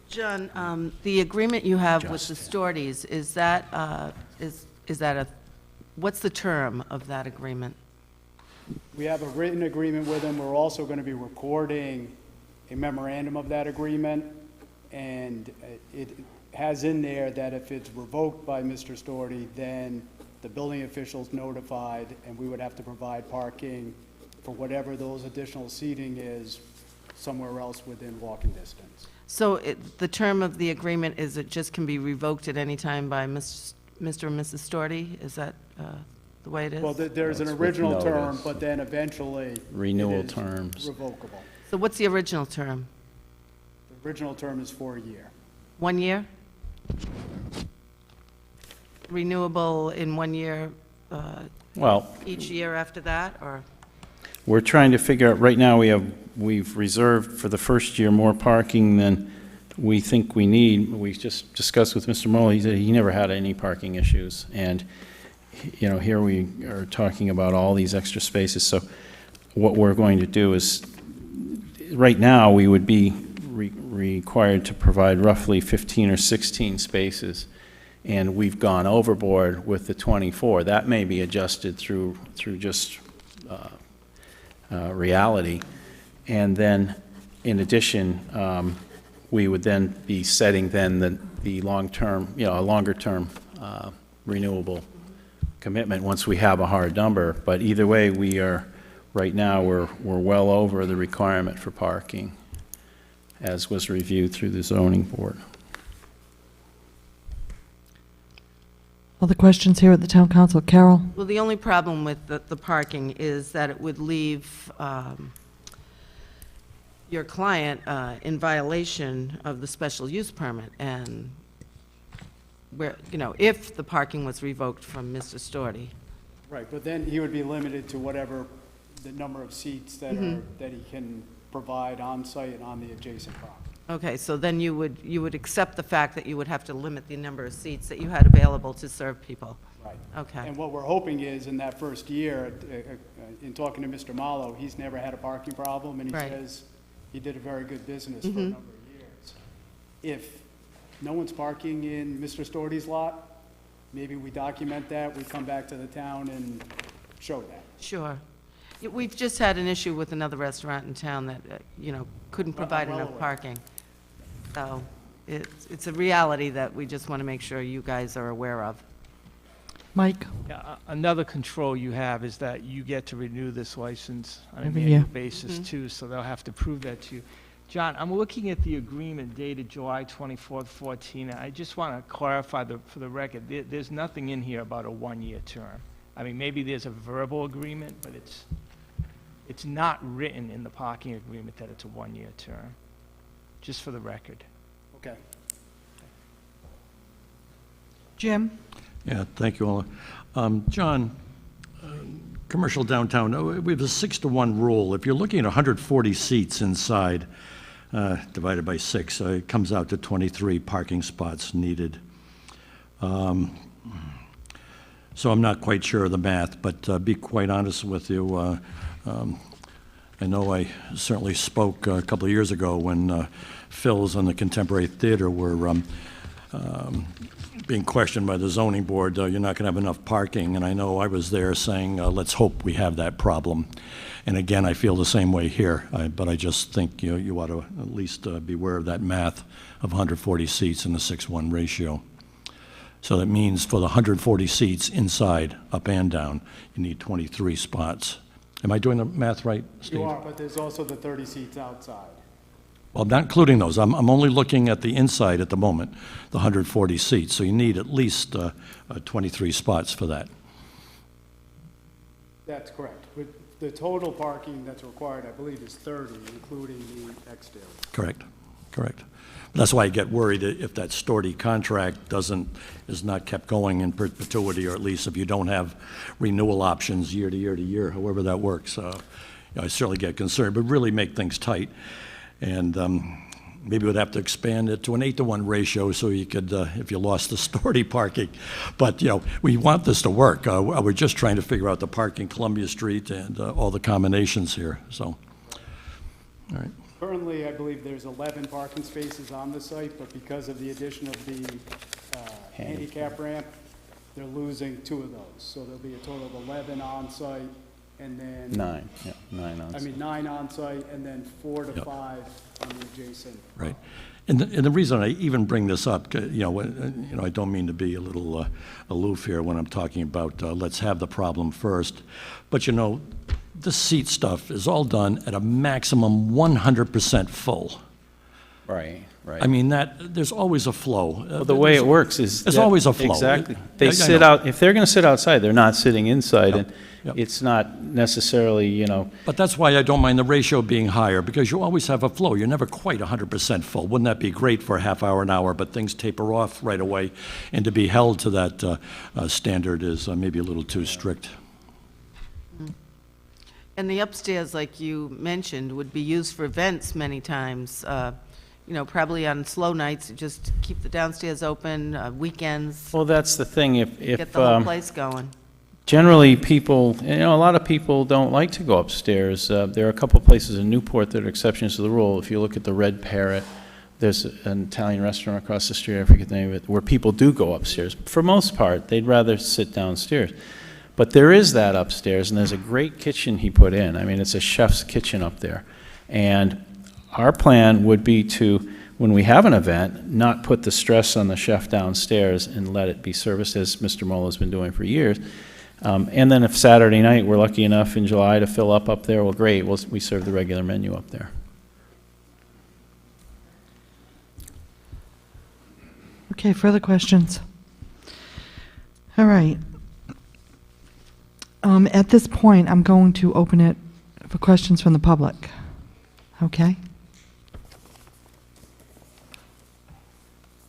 F: John, the agreement you have with the Storties, is that what's the term of that agreement?
H: We have a written agreement with them. We're also going to be recording a memorandum of that agreement, and it has in there that if it's revoked by Mr. Storty, then the building official's notified, and we would have to provide parking for whatever those additional seating is somewhere else within walking distance.
F: So the term of the agreement is it just can be revoked at any time by Mr. and Mrs. Storty? Is that the way it is?
H: Well, there's an
J: That's with
H: original term,
J: notice.
H: but then eventually
J: Renewal
H: it is
J: terms.
H: revocable.
F: So what's the original term?
H: The original term is for a year.
F: 1 year? Renewable in 1 year,
J: Well,
F: each year after that, or?
J: we're trying to figure out, right now, we've reserved for the first year more parking than we think we need. We just discussed with Mr. Muller, he said he never had any parking issues. And, you know, here we are talking about all these extra spaces. So what we're going to do is, right now, we would be required to provide roughly 15 or 16 spaces. And we've gone overboard with the 24. That may be adjusted through just reality. And then, in addition, we would then be setting then the long-term, you know, a longer-term renewable commitment once we have a hard number. But either way, we are, right now, we're well over the requirement for parking, as was reviewed through the zoning board.
C: Other questions here at the town council? Carol?
F: Well, the only problem with the parking is that it would leave your client in violation of the special use permit, and where, you know, if the parking was revoked from Mr. Storty.
H: Right, but then he would be limited to whatever the number of seats that are, that he can provide on-site and on the adjacent property.
F: Okay, so then you would accept the fact that you would have to limit the number of seats that you had available to serve people?
H: Right.
F: Okay.
H: And what we're hoping is, in that first year, in talking to Mr. Malo, he's never had a parking problem, and he
F: Right.
H: says he did a very good business for a number of years. If no one's parking in Mr. Storty's lot, maybe we document that, we come back to the town and show that.
F: Sure. Yeah, we've just had an issue with another restaurant in town that, you know, couldn't provide
H: well
F: enough
H: aware.
F: parking. So it's a reality that we just want to make sure you guys are aware of.
C: Mike?
G: Yeah, another control you have is that you get to renew this license on an
C: Every
G: annual
C: year.
G: basis too, so they'll have to prove that to you. John, I'm looking at the agreement dated July 24th, 14. I just want to clarify for the record, there's nothing in here about a one-year term. I mean, maybe there's a verbal agreement, but it's not written in the parking agreement that it's a one-year term, just for the record.
H: Okay.
C: Jim?
B: Yeah, thank you, all. John, commercial downtown, we have a 6-to-1 rule. If you're looking at 140 seats inside, divided by 6, it comes out to 23 parking spots needed. So I'm not quite sure of the math, but be quite honest with you, I know I certainly spoke a couple of years ago when Phil's and the Contemporary Theater were being questioned by the zoning board, you're not going to have enough parking, and I know I was there saying, let's hope we have that problem. And again, I feel the same way here, but I just think you ought to at least be aware of that math of 140 seats in the 6-1 ratio. So that means for the 140 seats inside, up and down, you need 23 spots. Am I doing the math right, Steve?
H: You are, but there's also the 30 seats outside.
B: Well, not including those. I'm only looking at the inside at the moment, the 140 seats. So you need at least 23 spots for that.
H: That's correct. But the total parking that's required, I believe, is 30, including the exterior.
B: Correct, correct. That's why I get worried if that Storty contract is not kept going in perpetuity, or at least if you don't have renewal options year to year to year, however that works. I certainly get concerned, but really make things tight. And, maybe we'd have to expand it to an 8-to-1 ratio so you could, if you lost the Stordie parking. But, we want this to work. We're just trying to figure out the parking Columbia Street and all the combinations here, so, all right.
H: Currently, I believe there's 11 parking spaces on the site, but because of the addition of the handicap ramp, they're losing 2 of those. So there'll be a total of 11 on-site, and then...
J: 9 on.
H: I mean, 9 on-site, and then 4 to
B: Yep.
H: 5 on the adjacent.
B: Right. And the reason I even bring this up, I don't mean to be a little aloof here when I'm talking about let's have the problem first, but the seat stuff is all done at a maximum 100% full.
J: Right.
B: I mean, there's always a flow.
J: Well, the way it works is...
B: There's
J: that-
B: always a flow.
J: Exactly.
B: I
J: They
B: know.
J: sit out, if they're going to sit outside, they're not sitting inside,
B: Yep,
J: and
B: yep.
J: it's not necessarily,
B: But that's why I don't mind the ratio being higher, because you always have a flow. You're never quite 100% full. Wouldn't that be great for a half hour, an hour, but things taper off right away, and to be held to that standard is maybe a little too strict.
F: And the upstairs, like you mentioned, would be used for events many times. Probably on slow nights, just keep the downstairs open, weekends,
J: well, that's the thing,
F: get
J: if
F: the whole place going.
J: generally people, a lot of people don't like to go upstairs. There are a couple places in Newport that are exceptions to the rule. If you look at the Red Parrot, there's an Italian restaurant across the street, I forget the name of it, where people do go upstairs. For most part, they'd rather sit downstairs. But there is that upstairs, and there's a great kitchen he put in. I mean, it's a chef's kitchen up there. And our plan would be to, when we have an event, not put the stress on the chef downstairs and let it be serviced, as Mr. Molo's been doing for years. And then if Saturday night, we're lucky enough in July to fill up there, well, great, we serve the regular menu up there.
C: Okay, further questions? All right. At this point, I'm going to open it for questions from the public. Okay?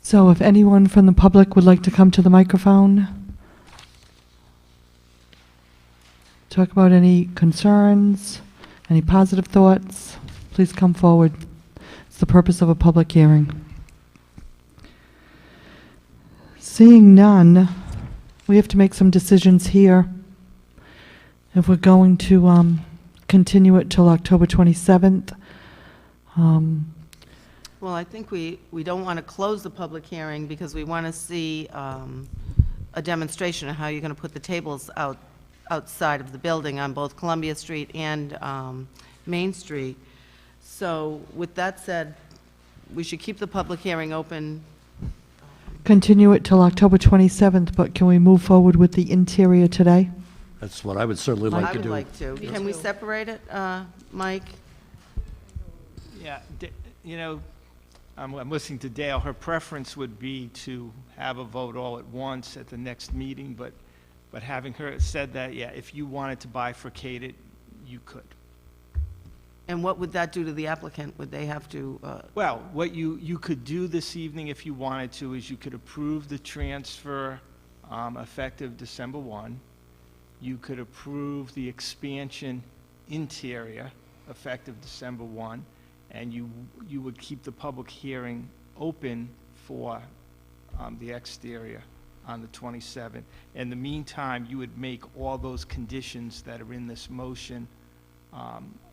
C: So if anyone from the public would like to come to the microphone, talk about any concerns, any positive thoughts, please come forward. It's the purpose of a public hearing. Seeing none, we have to make some decisions here. If we're going to continue it till October 27th.
F: Well, I think we don't want to close the public hearing because we want to see a demonstration of how you're going to put the tables outside of the building on both Columbia Street and Main Street. So with that said, we should keep the public hearing open.
C: Continue it till October 27th, but can we move forward with the interior today?
B: That's what I would certainly like
F: I
B: to
F: would
B: do.
F: like to. Can we separate it, Mike?
G: Yeah, I'm listening to Dale. Her preference would be to have a vote all at once at the next meeting, but having her said that, yeah, if you wanted to bifurcate it, you could.
F: And what would that do to the applicant? Would they have to,
G: Well, what you could do this evening if you wanted to is you could approve the transfer effective December 1. You could approve the expansion interior effective December 1, and you would keep the public hearing open for the exterior on the 27th. In the meantime, you would make all those conditions that are in this motion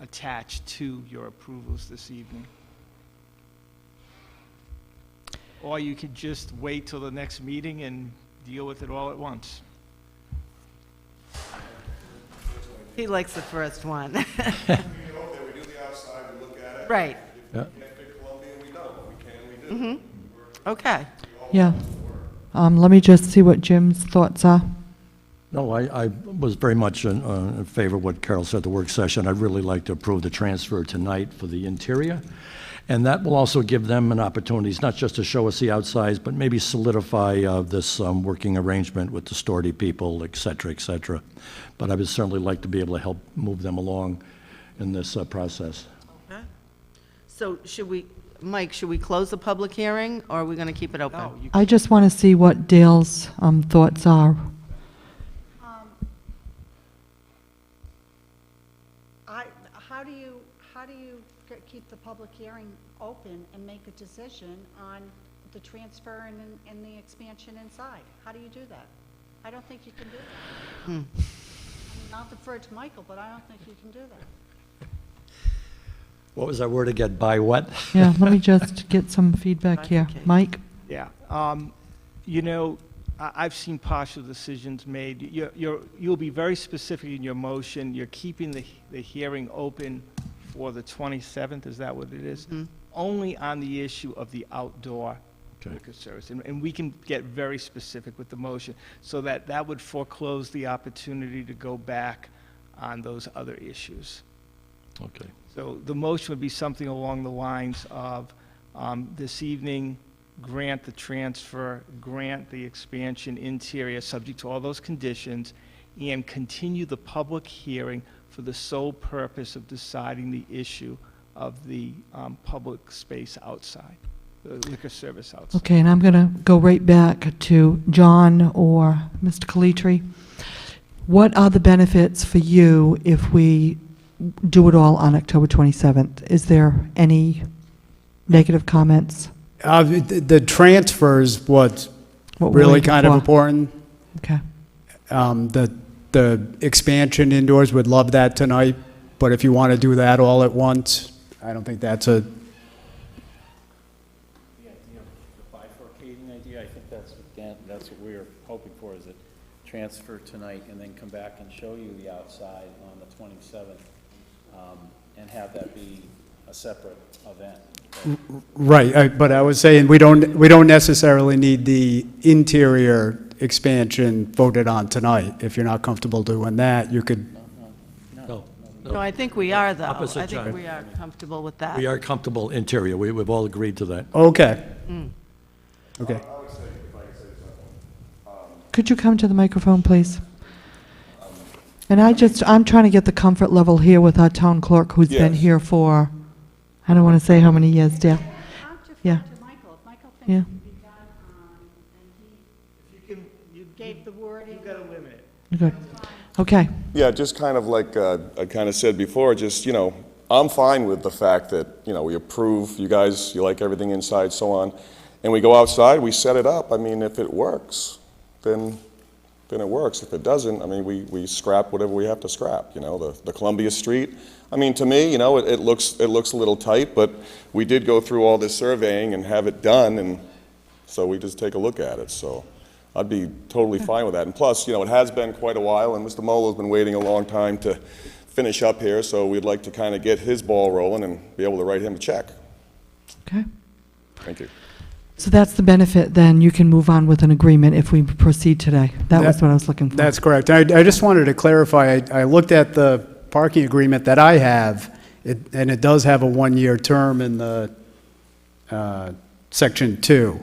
G: attached to your approvals this evening. Or you could just wait till the next meeting and deal with it all at once.
F: he likes the first one.
I: We hope that we do the outside, we look at it.
F: Right.
B: Yeah.
I: If we can't fit Columbia, we don't. What we can, we do.
F: Okay.
C: Yeah. Let me just see what Jim's thoughts are.
B: No, I was very much in favor of what Carol said, the work session. I'd really like to approve the transfer tonight for the interior. And that will also give them an opportunity, not just to show us the outsides, but maybe solidify this working arrangement with the Stordie people, et cetera, But I would certainly like to be able to help move them along in this process.
F: Okay. So Mike, should we close the public hearing, or are we going to keep it open?
G: No, you
C: I just want to see what Dale's thoughts are.
E: how do you keep the public hearing open and make a decision on the transfer and the expansion inside? How do you do that? I don't think you can do that. I mean, I'll defer to Michael, but I don't think you can do that.
B: What was that word again? By what?
C: Yeah, let me just get some feedback here. Mike?
G: Yeah, you know, I've seen partial decisions made. You'll be very specific in your motion. You're keeping the hearing open for the 27th, is that what it is? Only on the issue of the outdoor liquor service. And we can get very specific with the motion, so that would foreclose the opportunity to go back on those other issues.
B: Okay.
G: So the motion would be something along the lines of, this evening, grant the transfer, grant the expansion interior, subject to all those conditions, and continue the public hearing for the sole purpose of deciding the issue of the public space outside, the liquor service outside.
C: Okay, and I'm going to go right back to John or Mr. Calitri. What are the benefits for you if we do it all on October 27th? Is there any negative comments?
H: The transfer is what's
C: What we're
H: really
C: waiting
H: kind of
C: for?
H: important.
C: Okay.
H: The expansion indoors, would love that tonight, but if you want to do that all at once, I don't think that's a,
J: The idea of the bifurcating idea, I think that's what we're hoping for, is a transfer tonight and then come back and show you the outside on the 27th, and have that be a separate event.
H: right, but I was saying, we don't necessarily need the interior expansion voted on tonight. If you're not comfortable doing that, you could,
B: No.
F: No, I think we are, though.
B: Opposite,
F: I think
B: John.
F: we are comfortable with that.
B: We are comfortable interior. We've all agreed to that.
H: okay. Okay.
C: Could you come to the microphone, please? And I'm trying to get the comfort level here with our town clerk, who's been
I: Yes.
C: here for, I don't want to say how many years, Dale.
E: I'll defer
C: Yeah.
E: to Michael. If Michael thinks
C: Yeah.
E: it can be done, and he gave the wording.
G: You've got to limit it.
C: Good. Okay.
I: Yeah, just kind of like I kind of said before, just, you know, I'm fine with the fact that, you know, we approve, you guys, you like everything inside, so on, and we go outside, we set it up. I mean, if it works, then it works. If it doesn't, I mean, we scrap whatever we have to scrap, you know, the Columbia Street. I mean, to me, you know, it looks a little tight, but we did go through all this surveying and have it done, and so we just take a look at it, so I'd be totally fine with that. And plus, you know, it has been quite a while, and Mr. Molo's been waiting a long time to finish up here, so we'd like to kind of get his ball rolling and be able to write him a check.
C: Okay.
I: Thank you.
C: So that's the benefit, then you can move on with an agreement if we proceed today. That was what I was looking for.
H: That's correct. I just wanted to clarify, I looked at the parking agreement that I have, and it does have a one-year term in the Section 2.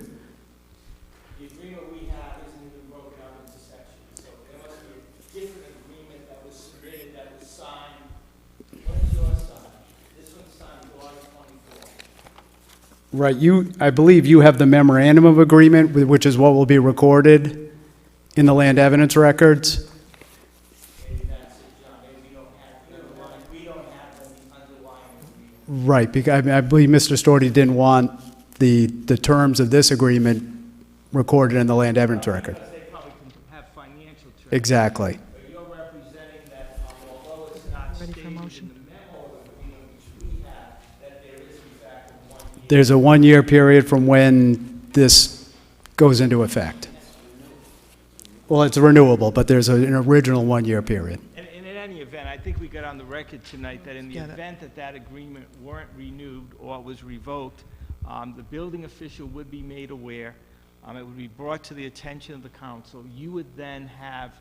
G: The agreement we have isn't even broken out into sections, so there must be a different agreement that was submitted, that was signed. When's yours signed? This one's signed July 24th.
H: Right, I believe you have the memorandum of agreement, which is what will be recorded in the land evidence records.
G: Maybe that's it, John, maybe we don't have the underlying agreement.
H: Right, because I believe Mr. Storti didn't want the terms of this agreement recorded in the land evidence record.
G: Because they probably can have financial terms.
H: Exactly.
G: But you're representing that, although it's not stated in the memo agreement which we have, that there is in fact a 1 year.
H: There's a one-year period from when this goes into effect. Well, it's renewable, but there's an original one-year period.
G: And in any event, I think we got on the record tonight that in the event that that agreement weren't renewed or was revoked, the building official would be made aware. It would be brought to the attention of the council. You would then have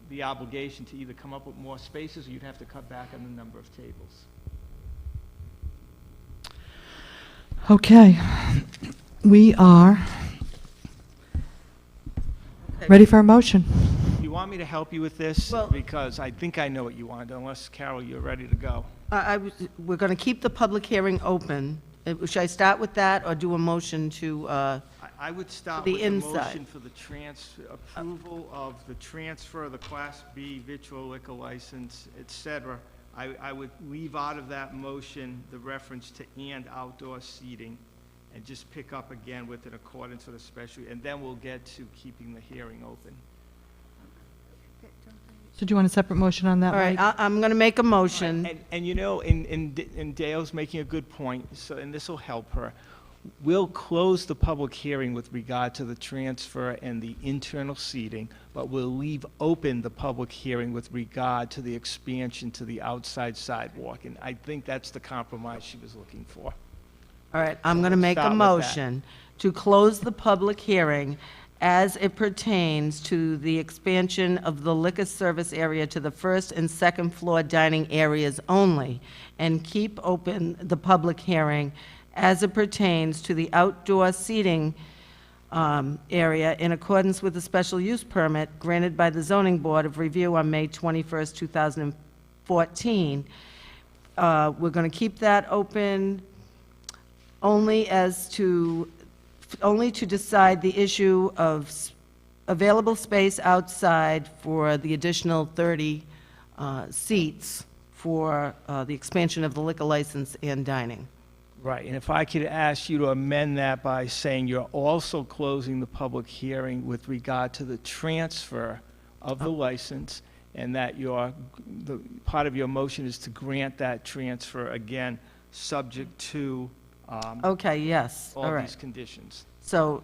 G: the obligation to either come up with more spaces, or you'd have to cut back on the number of tables.
C: Okay. We are ready for a motion.
G: You want me to help you with this?
F: Well-
G: Because I think I know what you want, unless, Carol, you're ready to go.
F: We're going to keep the public hearing open. Should I start with that, or do a motion to,
G: I would start
F: The
G: with the
F: inside.
G: motion for the approval of the transfer of the Class B victual liquor license, et cetera. I would leave out of that motion the reference to "and outdoor seating," and just pick up again with "in accordance with a special," and then we'll get to keeping the hearing open.
C: So do you want a separate motion on that,
F: All right,
C: Mike?
F: I'm going to make a motion.
G: And you know, and Dale's making a good point, so, and this will help her. We'll close the public hearing with regard to the transfer and the internal seating, but we'll leave open the public hearing with regard to the expansion to the outside sidewalk. And I think that's the compromise she was looking for.
F: All right, I'm going to make a
G: start with that.
F: motion to close the public hearing as it pertains to the expansion of the liquor service area to the first and second floor dining areas only, and keep open the public hearing as it pertains to the outdoor seating area in accordance with the special use permit granted by the Zoning Board of Review on May 21st, 2014. We're going to keep that open only to decide the issue of available space outside for the additional 30 seats for the expansion of the liquor license and dining.
G: Right, and if I could ask you to amend that by saying you're also closing the public hearing with regard to the transfer of the license, and that part of your motion is to grant that transfer again, subject to
F: Okay, yes, all
G: all
F: right.
G: these conditions.
F: So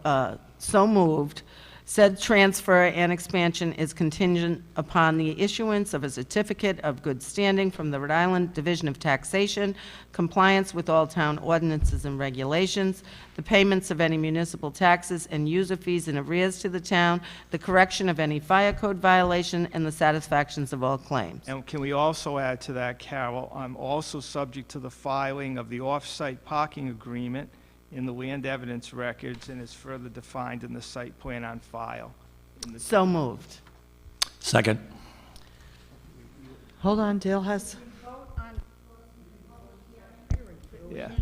F: moved. Said transfer and expansion is contingent upon the issuance of a certificate of good standing from the Rhode Island Division of Taxation, compliance with all town ordinances and regulations, the payments of any municipal taxes and user fees in arrears to the town, the correction of any fire code violation, and the satisfactions of all claims.
G: And can we also add to that, Carol, I'm also subject to the filing of the off-site parking agreement in the land evidence records, and is further defined in the site plan on file.
F: So moved.
B: Second.
C: Hold on, Dale has,
G: Yeah.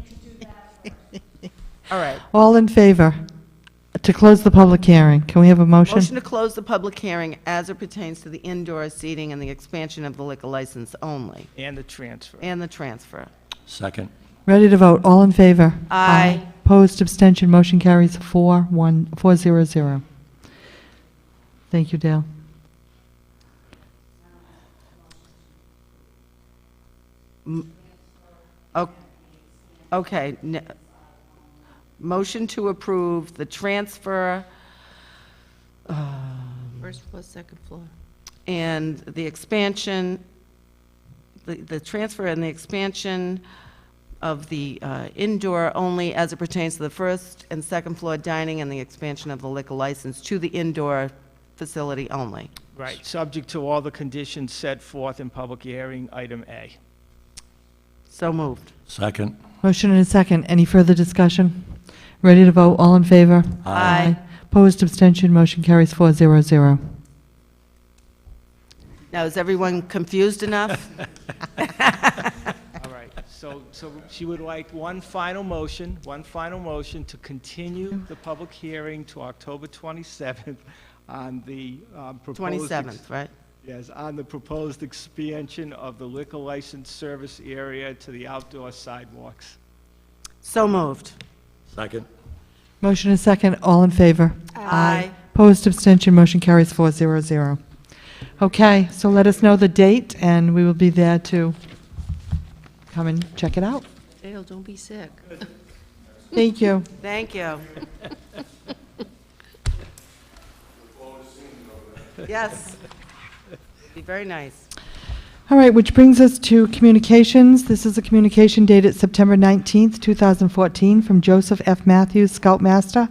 F: All right.
C: all in favor to close the public hearing. Can we have a motion?
F: Motion to close the public hearing as it pertains to the indoor seating and the expansion of the liquor license only,
G: And the transfer.
F: and the transfer.
B: Second.
C: Ready to vote, all in favor?
F: Aye.
C: Opposed, abstention, motion carries 400. Thank you, Dale.
F: Okay. Motion to approve the transfer
K: First floor, second floor.
F: and the expansion, the transfer and the expansion of the indoor only as it pertains to the first and second floor dining, and the expansion of the liquor license to the indoor facility only.
G: Right, subject to all the conditions set forth in public hearing, item A.
F: So moved.
B: Second.
C: Motion and a second. Any further discussion? Ready to vote, all in favor?
F: Aye.
C: Opposed, abstention, motion carries 400.
F: Now, is everyone confused enough?
G: All right, so she would like one final motion to continue the public hearing to October 27th on the proposed...
F: 27th, right?
G: Yes, on the proposed expansion of the liquor license service area to the outdoor sidewalks.
F: So moved.
B: Second.
C: Motion and second, all in favor?
F: Aye.
C: Opposed, abstention, motion carries 400. Okay, so let us know the date, and we will be there to come and check it out.
K: Dale, don't be sick.
C: Thank you.
F: Thank you. Yes. Be very nice.
C: All right, which brings us to communications. This is a communication dated September 19th, 2014, from Joseph F. Matthews, Scoutmaster,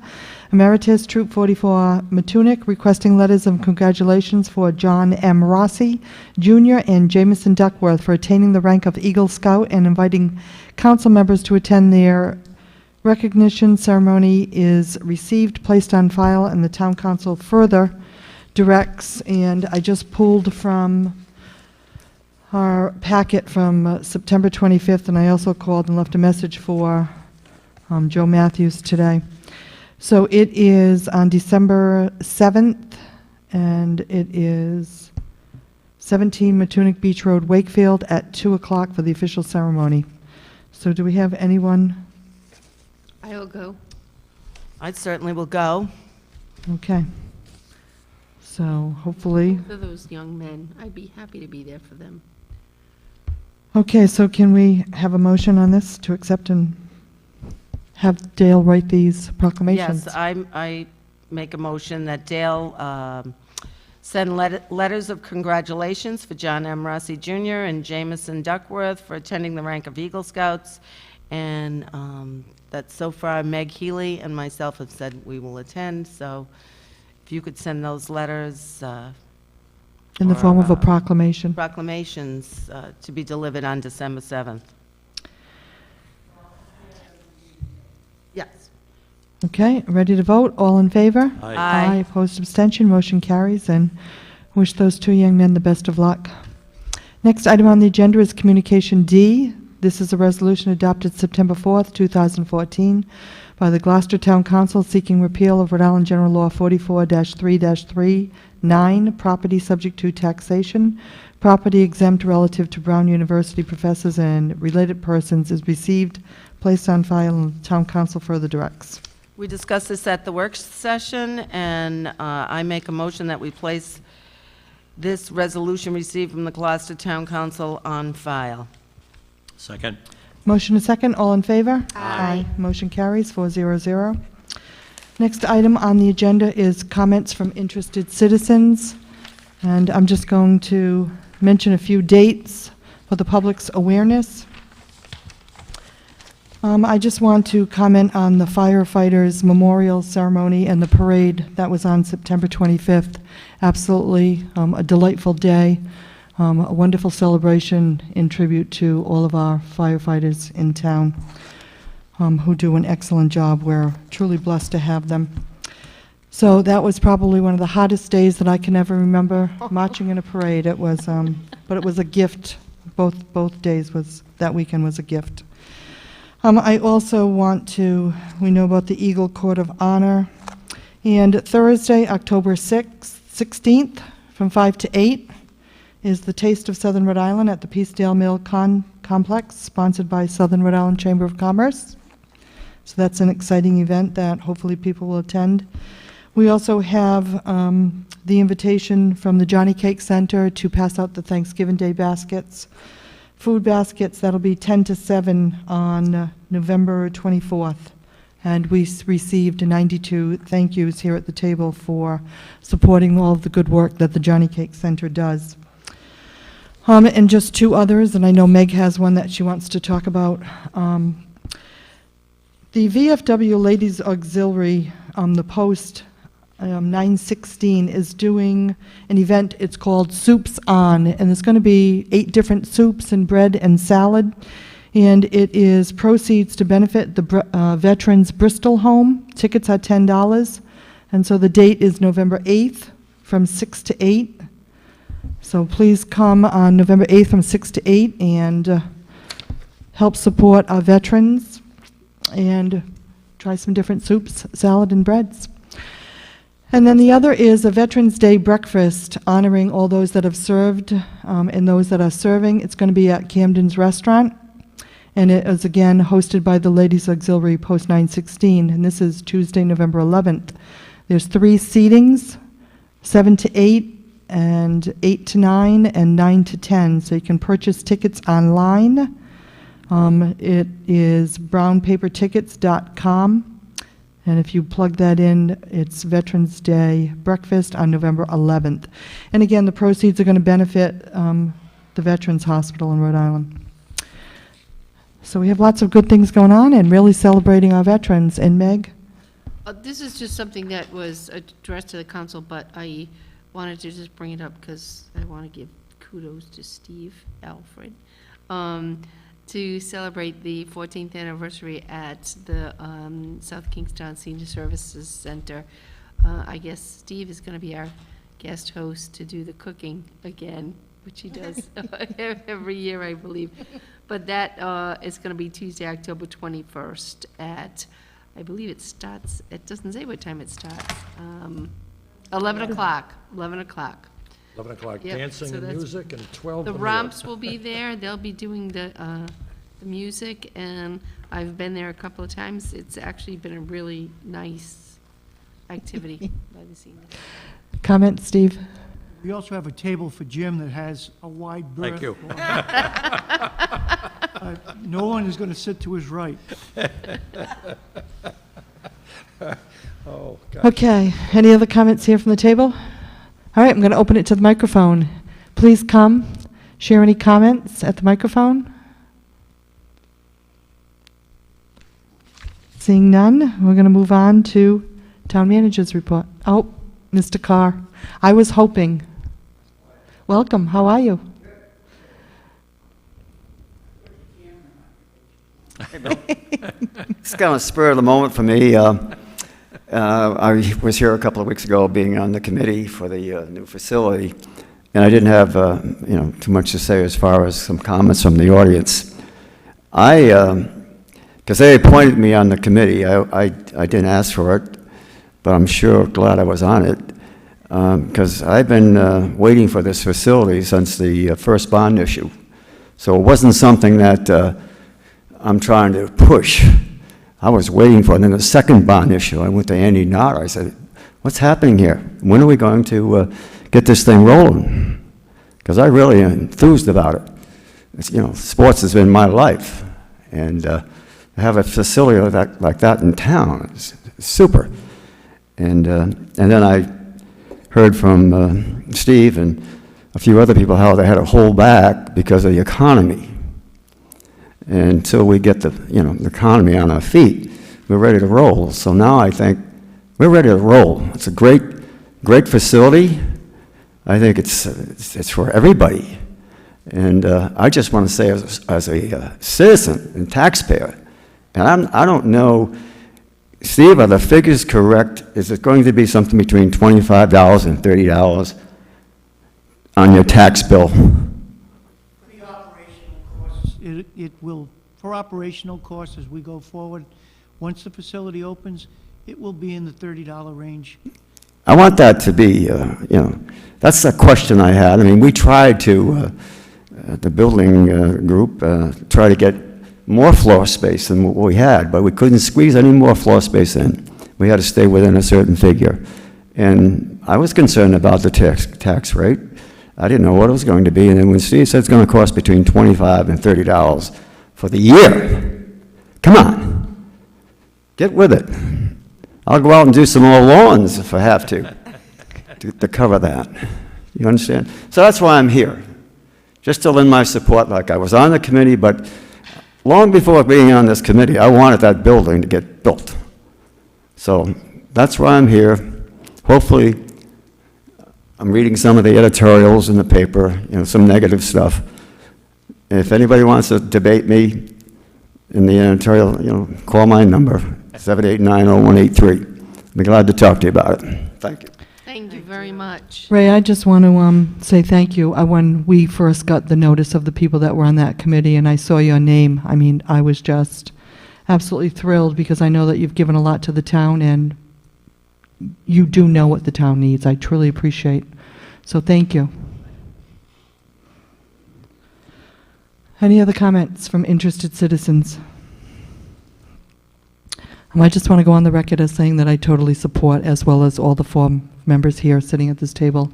C: Emeritus, Troop 44, Matunic, requesting letters of congratulations for John M. Rossi, Jr., and Jameson Duckworth for attaining the rank of Eagle Scout, and inviting council members to attend their recognition ceremony is received, placed on file, and the town council further directs, and I just pulled from our packet from September 25th, and I also called and left a message for Joe Matthews today. So it is on December 7th, and it is 17 Matunic Beach Road, Wakefield, at 2 o'clock for the official ceremony. So do we have anyone?
K: I will go.
F: I certainly will go.
C: Okay. So hopefully,
K: For those young men, I'd be happy to be there for them.
C: okay, so can we have a motion on this to accept and have Dale write these proclamations?
F: Yes, I make a motion that Dale send letters of congratulations for John M. Rossi Jr. and Jameson Duckworth for attending the rank of Eagle Scouts, and that so far Meg Healy and myself have said we will attend, so if you could send those letters,
C: In the form of a
F: or,
C: proclamation.
F: proclamations to be delivered on December 7th. Yes.
C: Okay, ready to vote? All in favor?
B: Aye.
F: Aye.
C: Opposed, abstention, motion carries, and wish those two young men the best of luck. Next item on the agenda is Communication D. This is a resolution adopted September 4th, 2014, by the Gloucester Town Council seeking repeal of Rhode Island General Law 44-3-39, property subject to taxation. Property exempt relative to Brown University professors and related persons is received, placed on file, and the Town Council further directs.
F: We discussed this at the work session, and I make a motion that we place this resolution received from the Gloucester Town Council on file.
B: Second.
C: Motion and second, all in favor? Aye. Motion carries 400. Next item on the agenda is comments from interested citizens, and I'm just going to mention a few dates for the public's awareness. I just want to comment on the firefighters' memorial ceremony and the parade that was on September 25th. Absolutely a delightful day. A wonderful celebration in tribute to all of our firefighters in town who do an excellent job. We're truly blessed to have them. So that was probably one of the hottest days that I can ever remember marching in a parade. It was, but it was a gift. Both days that weekend was a gift. I also want to, we know about the Eagle Court of Honor, and Thursday, October 16th, from 5 to 8, is the Taste of Southern Rhode Island at the Peacedale Mill Complex, sponsored by Southern Rhode Island Chamber of Commerce. So that's an exciting event that hopefully people will attend. We also have the invitation from the Johnny Cake Center to pass out the Thanksgiving Day baskets, food baskets. That'll be 10 to 7 on November 24th. And we received 92 thank yous here at the table for supporting all of the good work that the Johnny Cake Center does. And just two others, and I know Meg has one that she wants to talk about. The VFW Ladies Auxiliary, the Post 916, is doing an event. It's called Soups On, and there's going to be 8 different soups and bread and salad. And it is proceeds to benefit the Veterans Bristol Home. Tickets are $10. And so the date is November 8th from 6 to 8. So please come on November 8th from 6 to 8 and help support our veterans and try some different soups, salad, and breads. And then the other is a Veterans Day breakfast honoring all those that have served and those that are serving. It's going to be at Camden's Restaurant, and it is again hosted by the Ladies Auxiliary Post 916, and this is Tuesday, November 11th. There's 3 seatings, 7 to 8, and 8 to 9, and 9 to 10. So you can purchase tickets online. It is brownpapertickets.com. And if you plug that in, it's Veterans Day breakfast on November 11th. And again, the proceeds are going to benefit the Veterans Hospital in Rhode Island. So we have lots of good things going on and really celebrating our veterans. And Meg?
K: This is just something that was addressed to the council, but I wanted to just bring it up because I want to give kudos to Steve Alfred to celebrate the 14th anniversary at the South Kingstown Senior Services Center. I guess Steve is going to be our guest host to do the cooking again, which he does every year, I believe. But that is going to be Tuesday, October 21st at, I believe it starts, it doesn't say what time it starts. 11 o'clock, 11 o'clock.
B: 11 o'clock,
K: Yep,
B: dancing
K: so
B: and
K: that's-
B: music, and 12
K: The
B: the meal.
K: romps will be there, they'll be doing the music, and I've been there a couple of times. It's actually been a really nice activity by the seniors.
C: Comment, Steve?
A: We also have a table for Jim that has a wide berth.
B: Thank you.
A: No one is going to sit to his right.
B: Oh, God.
C: Okay, any other comments here from the table? All right, I'm going to open it to the microphone. Please come, share any comments at the microphone. Seeing none, we're going to move on to town manager's report. Oh, Mr. Carr, I was hoping. Welcome, how are you?
L: It's kind of spur of the moment for me. I was here a couple of weeks ago, being on the committee for the new facility, and I didn't have, too much to say as far as some comments from the audience. Because they appointed me on the committee, I didn't ask for it, but I'm sure glad I was on it, because I've been waiting for this facility since the first bond issue. So it wasn't something that I'm trying to push. I was waiting for it. And then the second bond issue, I went to Andy Knott. I said, what's happening here? When are we going to get this thing rolling? Because I really am enthused about it. Sports has been my life. And to have a facility like that in town is super. And then I heard from Steve and a few other people how they had to hold back because of the economy. And until we get the economy on our feet, we're ready to roll. So now I think we're ready to roll. It's a great facility. I think it's for everybody. And I just want to say, as a citizen and taxpayer, and I don't know, Steve, are the figures correct? Is it going to be something between $25 and $30 on your tax bill?
A: It will, for operational costs as we go forward, once the facility opens, it will be in the $30 range.
L: I want that to be, that's the question I had. I mean, we tried to, the building group, try to get more floor space than what we had, but we couldn't squeeze any more floor space in. We had to stay within a certain figure. And I was concerned about the tax rate. I didn't know what it was going to be, and then when Steve said it's going to cost between $25 and $30 for the year, come on, get with it. I'll go out and do some more lawns if I have to cover that. You understand? So that's why I'm here, just to lend my support. Like I was on the committee, but long before being on this committee, I wanted that building to get built. So that's why I'm here. Hopefully, I'm reading some of the editorials in the paper, some negative stuff. And if anybody wants to debate me in the editorial, call my number, 789-0183. I'll be glad to talk to you about it. Thank you.
K: Thank you very much.
C: Ray, I just want to say thank you. When we first got the notice of the people that were on that committee and I saw your name, I was just absolutely thrilled because I know that you've given a lot to the town and you do know what the town needs. I truly appreciate. So thank you. Any other comments from interested citizens? I just want to go on the record as saying that I totally support, as well as all the four members here sitting at this table.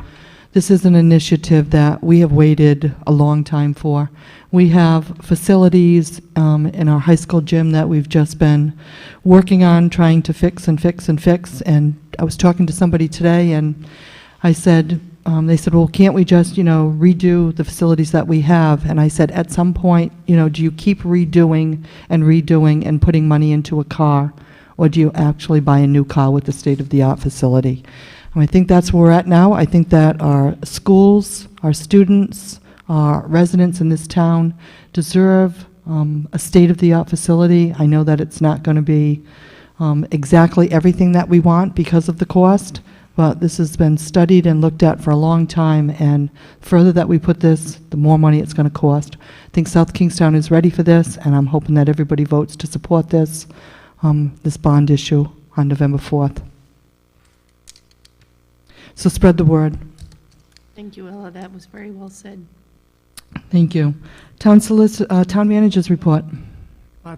C: This is an initiative that we have waited a long time for. We have facilities in our high school gym that we've just been working on, trying to fix and fix and fix. And I was talking to somebody today, and I said, they said, well, can't we just, redo the facilities that we have? And I said, at some point, do you keep redoing and putting money into a car? Or do you actually buy a new car with the state-of-the-art facility? And I think that's where we're at now. I think that our schools, our students, our residents in this town deserve a state-of-the-art facility. I know that it's not going to be exactly everything that we want because of the cost, but this has been studied and looked at for a long time, and further that we put this, the more money it's going to cost. I think South Kingstown is ready for this, and I'm hoping that everybody votes to support this bond issue on November 4th. So spread the word.
K: Thank you, Ella. That was very well said.
C: Thank you. Town Manager's report.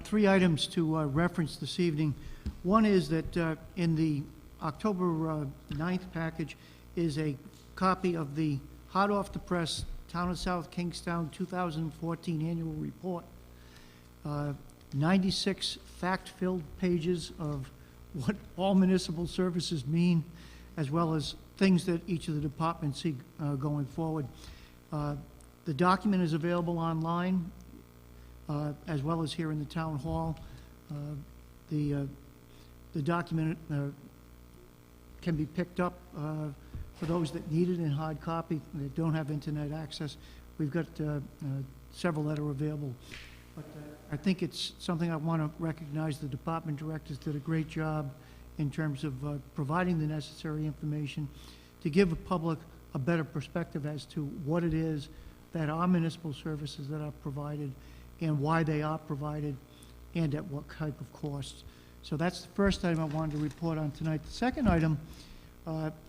A: 3 items to reference this evening. One is that in the October 9th package is a copy of the hot off the press Town of South Kingstown 2014 annual report. 96 fact-filled pages of what all municipal services mean, as well as things that each of the departments see going forward. The document is available online, as well as here in the town hall. The document can be picked up for those that need it in hard copy, that don't have internet access. We've got several that are available. But I think it's something I want to recognize. The department directors did a great job in terms of providing the necessary information to give the public a better perspective as to what it is that are municipal services that are provided and why they are provided and at what type of costs. So that's the first item I wanted to report on tonight. The second item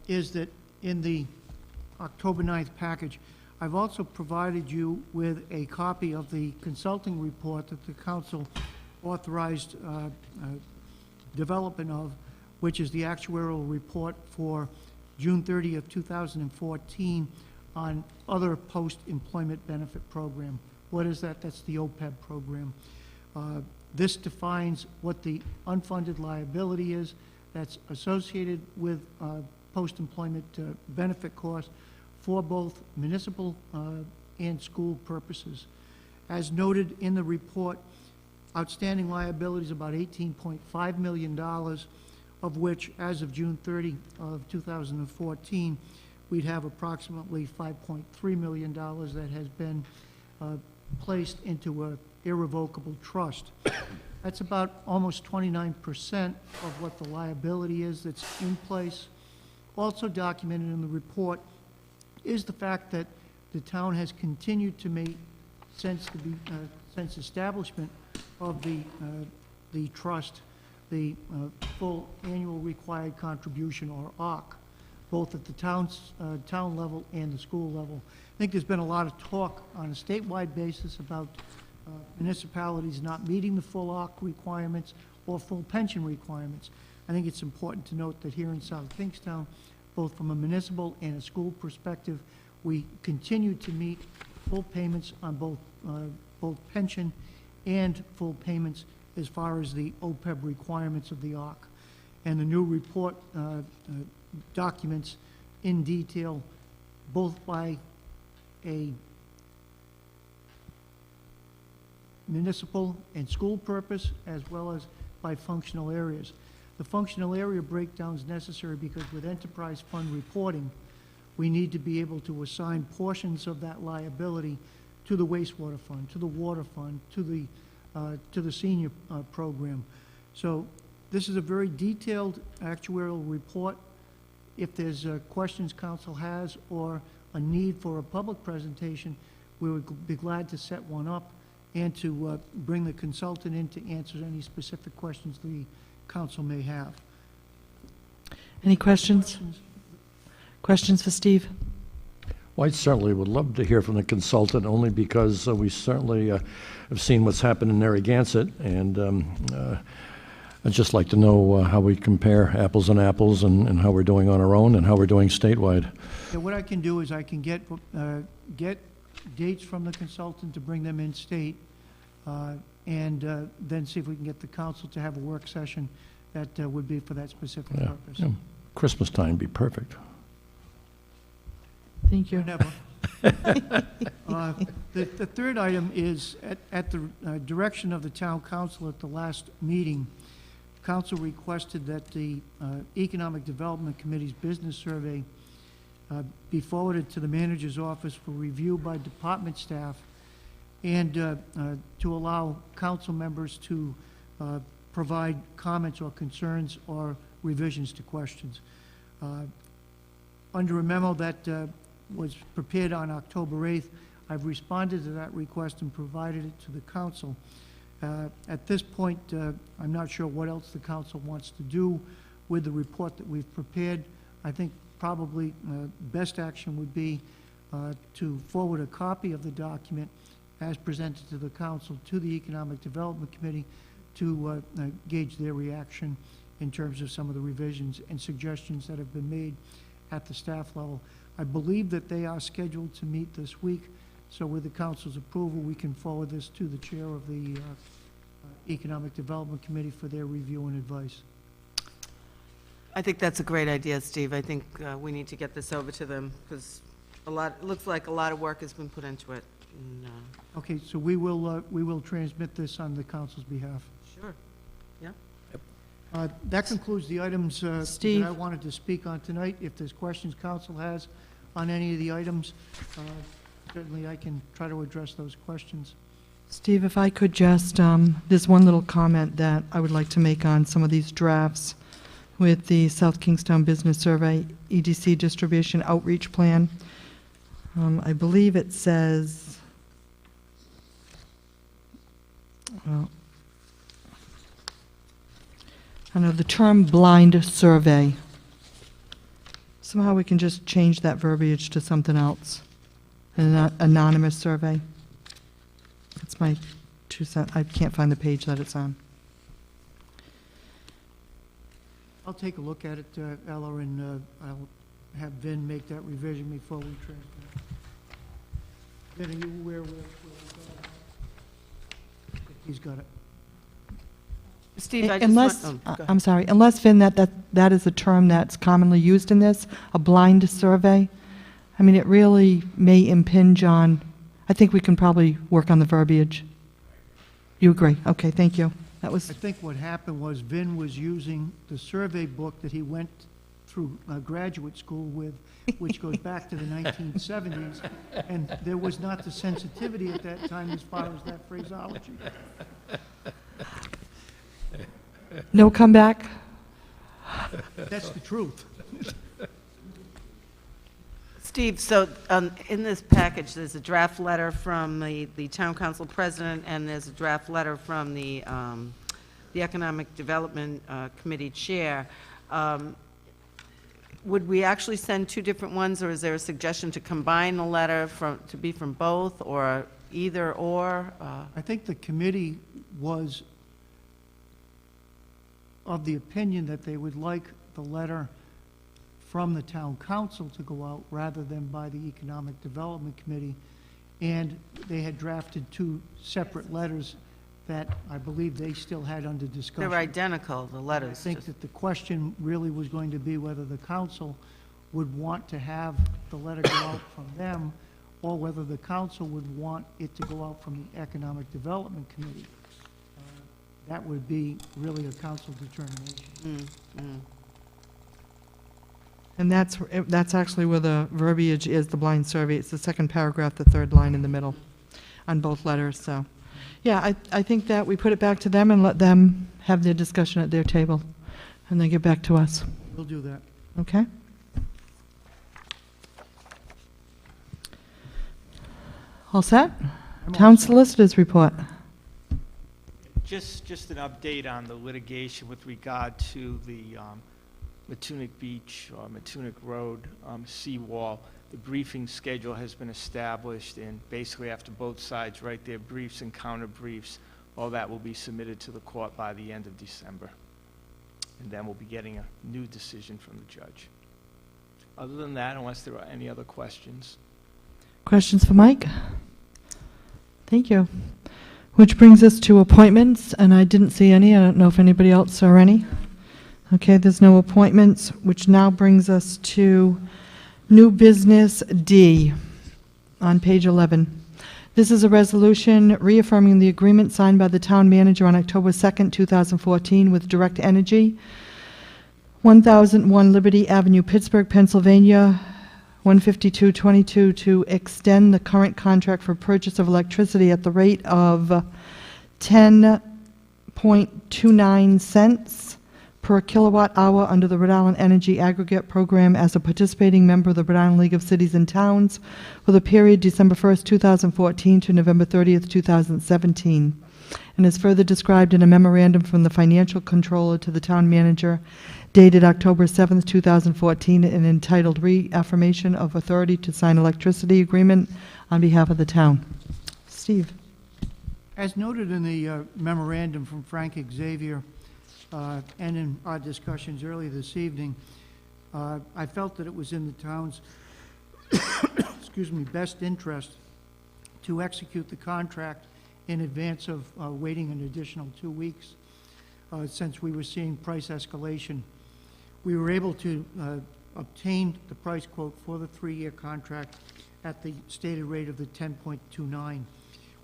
A: is that in the October 9th package, I've also provided you with a copy of the consulting report that the council authorized development of, which is the actuarial report for June 30th, 2014 on other post-employment benefit program. What is that? That's the OPEB program. This defines what the unfunded liability is that's associated with post-employment benefit costs for both municipal and school purposes. As noted in the report, outstanding liabilities about $18.5 million, of which, as of June 30 of 2014, we'd have approximately $5.3 million that has been placed into an irrevocable trust. That's about almost 29% of what the liability is that's in place. Also documented in the report is the fact that the town has continued to make, since establishment of the trust, the full annual required contribution, or ARC, both at the town level and the school level. I think there's been a lot of talk on a statewide basis about municipalities not meeting the full ARC requirements or full pension requirements. I think it's important to note that here in South Kingstown, both from a municipal and a school perspective, we continue to meet full payments on both pension and full payments as far as the OPEB requirements of the ARC. And the new report documents in detail, both by a municipal and school purpose, as well as by functional areas. The functional area breakdown is necessary because with enterprise fund reporting, we need to be able to assign portions of that liability to the wastewater fund, to the water fund, to the senior program. So this is a very detailed actuarial report. If there's questions council has or a need for a public presentation, we would be glad to set one up and to bring the consultant in to answer any specific questions the council may have.
C: Any questions? Questions for Steve?
B: Well, I certainly would love to hear from the consultant, only because we certainly have seen what's happened in Narragansett, and I'd just like to know how we compare apples and apples, and how we're doing on our own and how we're doing statewide.
A: Yeah, what I can do is I can get dates from the consultant to bring them in state, and then see if we can get the council to have a work session that would be for that specific purpose.
B: Yeah. Christmas time would be perfect.
C: Thank you.
A: Never. The third item is at the direction of the town council at the last meeting. Council requested that the Economic Development Committee's business survey be forwarded to the manager's office for review by department staff, and to allow council members to provide comments or concerns or revisions to questions. Under a memo that was prepared on October 8th, I've responded to that request and provided it to the council. At this point, I'm not sure what else the council wants to do with the report that we've prepared. I think probably best action would be to forward a copy of the document as presented to the council to the Economic Development Committee to gauge their reaction in terms of some of the revisions and suggestions that have been made at the staff level. I believe that they are scheduled to meet this week, so with the council's approval, we can forward this to the chair of the Economic Development Committee for their review and advice.
F: I think that's a great idea, Steve. I think we need to get this over to them, because it looks like a lot of work has been put into it. And,
A: Okay, so we will transmit this on the council's behalf.
F: sure, yeah.
A: That concludes the items that
C: Steve.
A: I wanted to speak on tonight. If there's questions council has on any of the items, certainly I can try to address those questions.
C: Steve, if I could just, there's one little comment that I would like to make on some of these drafts with the South Kingstown Business Survey, EDC Distribution Outreach Plan. I believe it says, well, I know the term blind survey. Somehow we can just change that verbiage to something else, an anonymous survey. That's my 2 cents. I can't find the page that it's on.
A: I'll take a look at it, Ella, and I'll have Vin make that revision before we transmit. Vin, are you aware where we're going? He's got it.
F: Steve, I just
C: Unless,
F: want, go ahead.
C: I'm sorry, unless, Vin, that is a term that's commonly used in this, a blind survey. I mean, it really may impinge on, I think we can probably work on the verbiage. You agree? Okay, thank you. That was,
A: I think what happened was Vin was using the survey book that he went through graduate school with, which goes back to the 1970s, and there was not the sensitivity at that time as far as that phraseology.
C: no comeback?
A: That's the truth.
F: Steve, so in this package, there's a draft letter from the town council president, and there's a draft letter from the Economic Development Committee chair. Would we actually send two different ones, or is there a suggestion to combine the letter to be from both, or either or?
A: I think the committee was of the opinion that they would like the letter from the town council to go out rather than by the Economic Development Committee. And they had drafted two separate letters that I believe they still had under discussion.
F: They're identical, the
A: I
F: letters.
A: think that the question really was going to be whether the council would want to have the letter go out from them, or whether the council would want it to go out from the Economic Development Committee. That would be really a council determination.
C: And that's actually where the verbiage is, the blind survey. It's the second paragraph, the third line in the middle on both letters, so. Yeah, I think that we put it back to them and let them have their discussion at their table, and then get back to us,
A: We'll do that.
C: okay? All set? Town solicitors report.
G: Just an update on the litigation with regard to the Matunic Beach or Matunic Road seawall. The briefing schedule has been established, and basically after both sides write their briefs and counter briefs, all that will be submitted to the court by the end of December. And then we'll be getting a new decision from the judge. Other than that, unless there are any other questions.
C: Questions for Mike? Thank you. Which brings us to appointments, and I didn't see any. I don't know if anybody else saw any. Okay, there's no appointments, which now brings us to new business D on page 11. This is a resolution reaffirming the agreement signed by the town manager on October 2nd, 2014 with Direct Energy, 1001 Liberty Avenue, Pittsburgh, Pennsylvania, 15222, to extend the current contract for purchase of electricity at the rate of 10.29 cents per kilowatt hour under the Rhode Island Energy Aggregate Program as a participating member of the Rhode Island League of Cities and Towns for the period December 1st, 2014 to November 30th, 2017. and is further described in a memorandum from the financial controller to the town manager dated October 7th, 2014, and entitled Reaffirmation of Authority to Sign Electricity Agreement on behalf of the town. Steve.
A: As noted in the memorandum from Frank Xavier and in our discussions earlier this evening, I felt that it was in the town's best interest to execute the contract in advance of waiting an additional 2 weeks since we were seeing price escalation. We were able to obtain the price quote for the 3-year contract at the stated rate of the 10.29.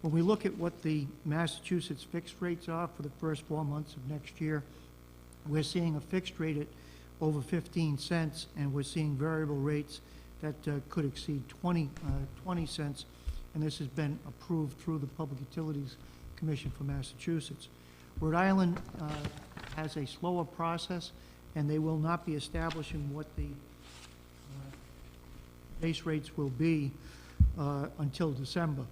A: When we look at what the Massachusetts fixed rates are for the first 4 months of next year, we're seeing a fixed rate at over 15 cents, and we're seeing variable rates that could exceed 20 cents, and this has been approved through the Public Utilities Commission for Massachusetts. Rhode Island has a slower process, and they will not be establishing what the base rates will be until December.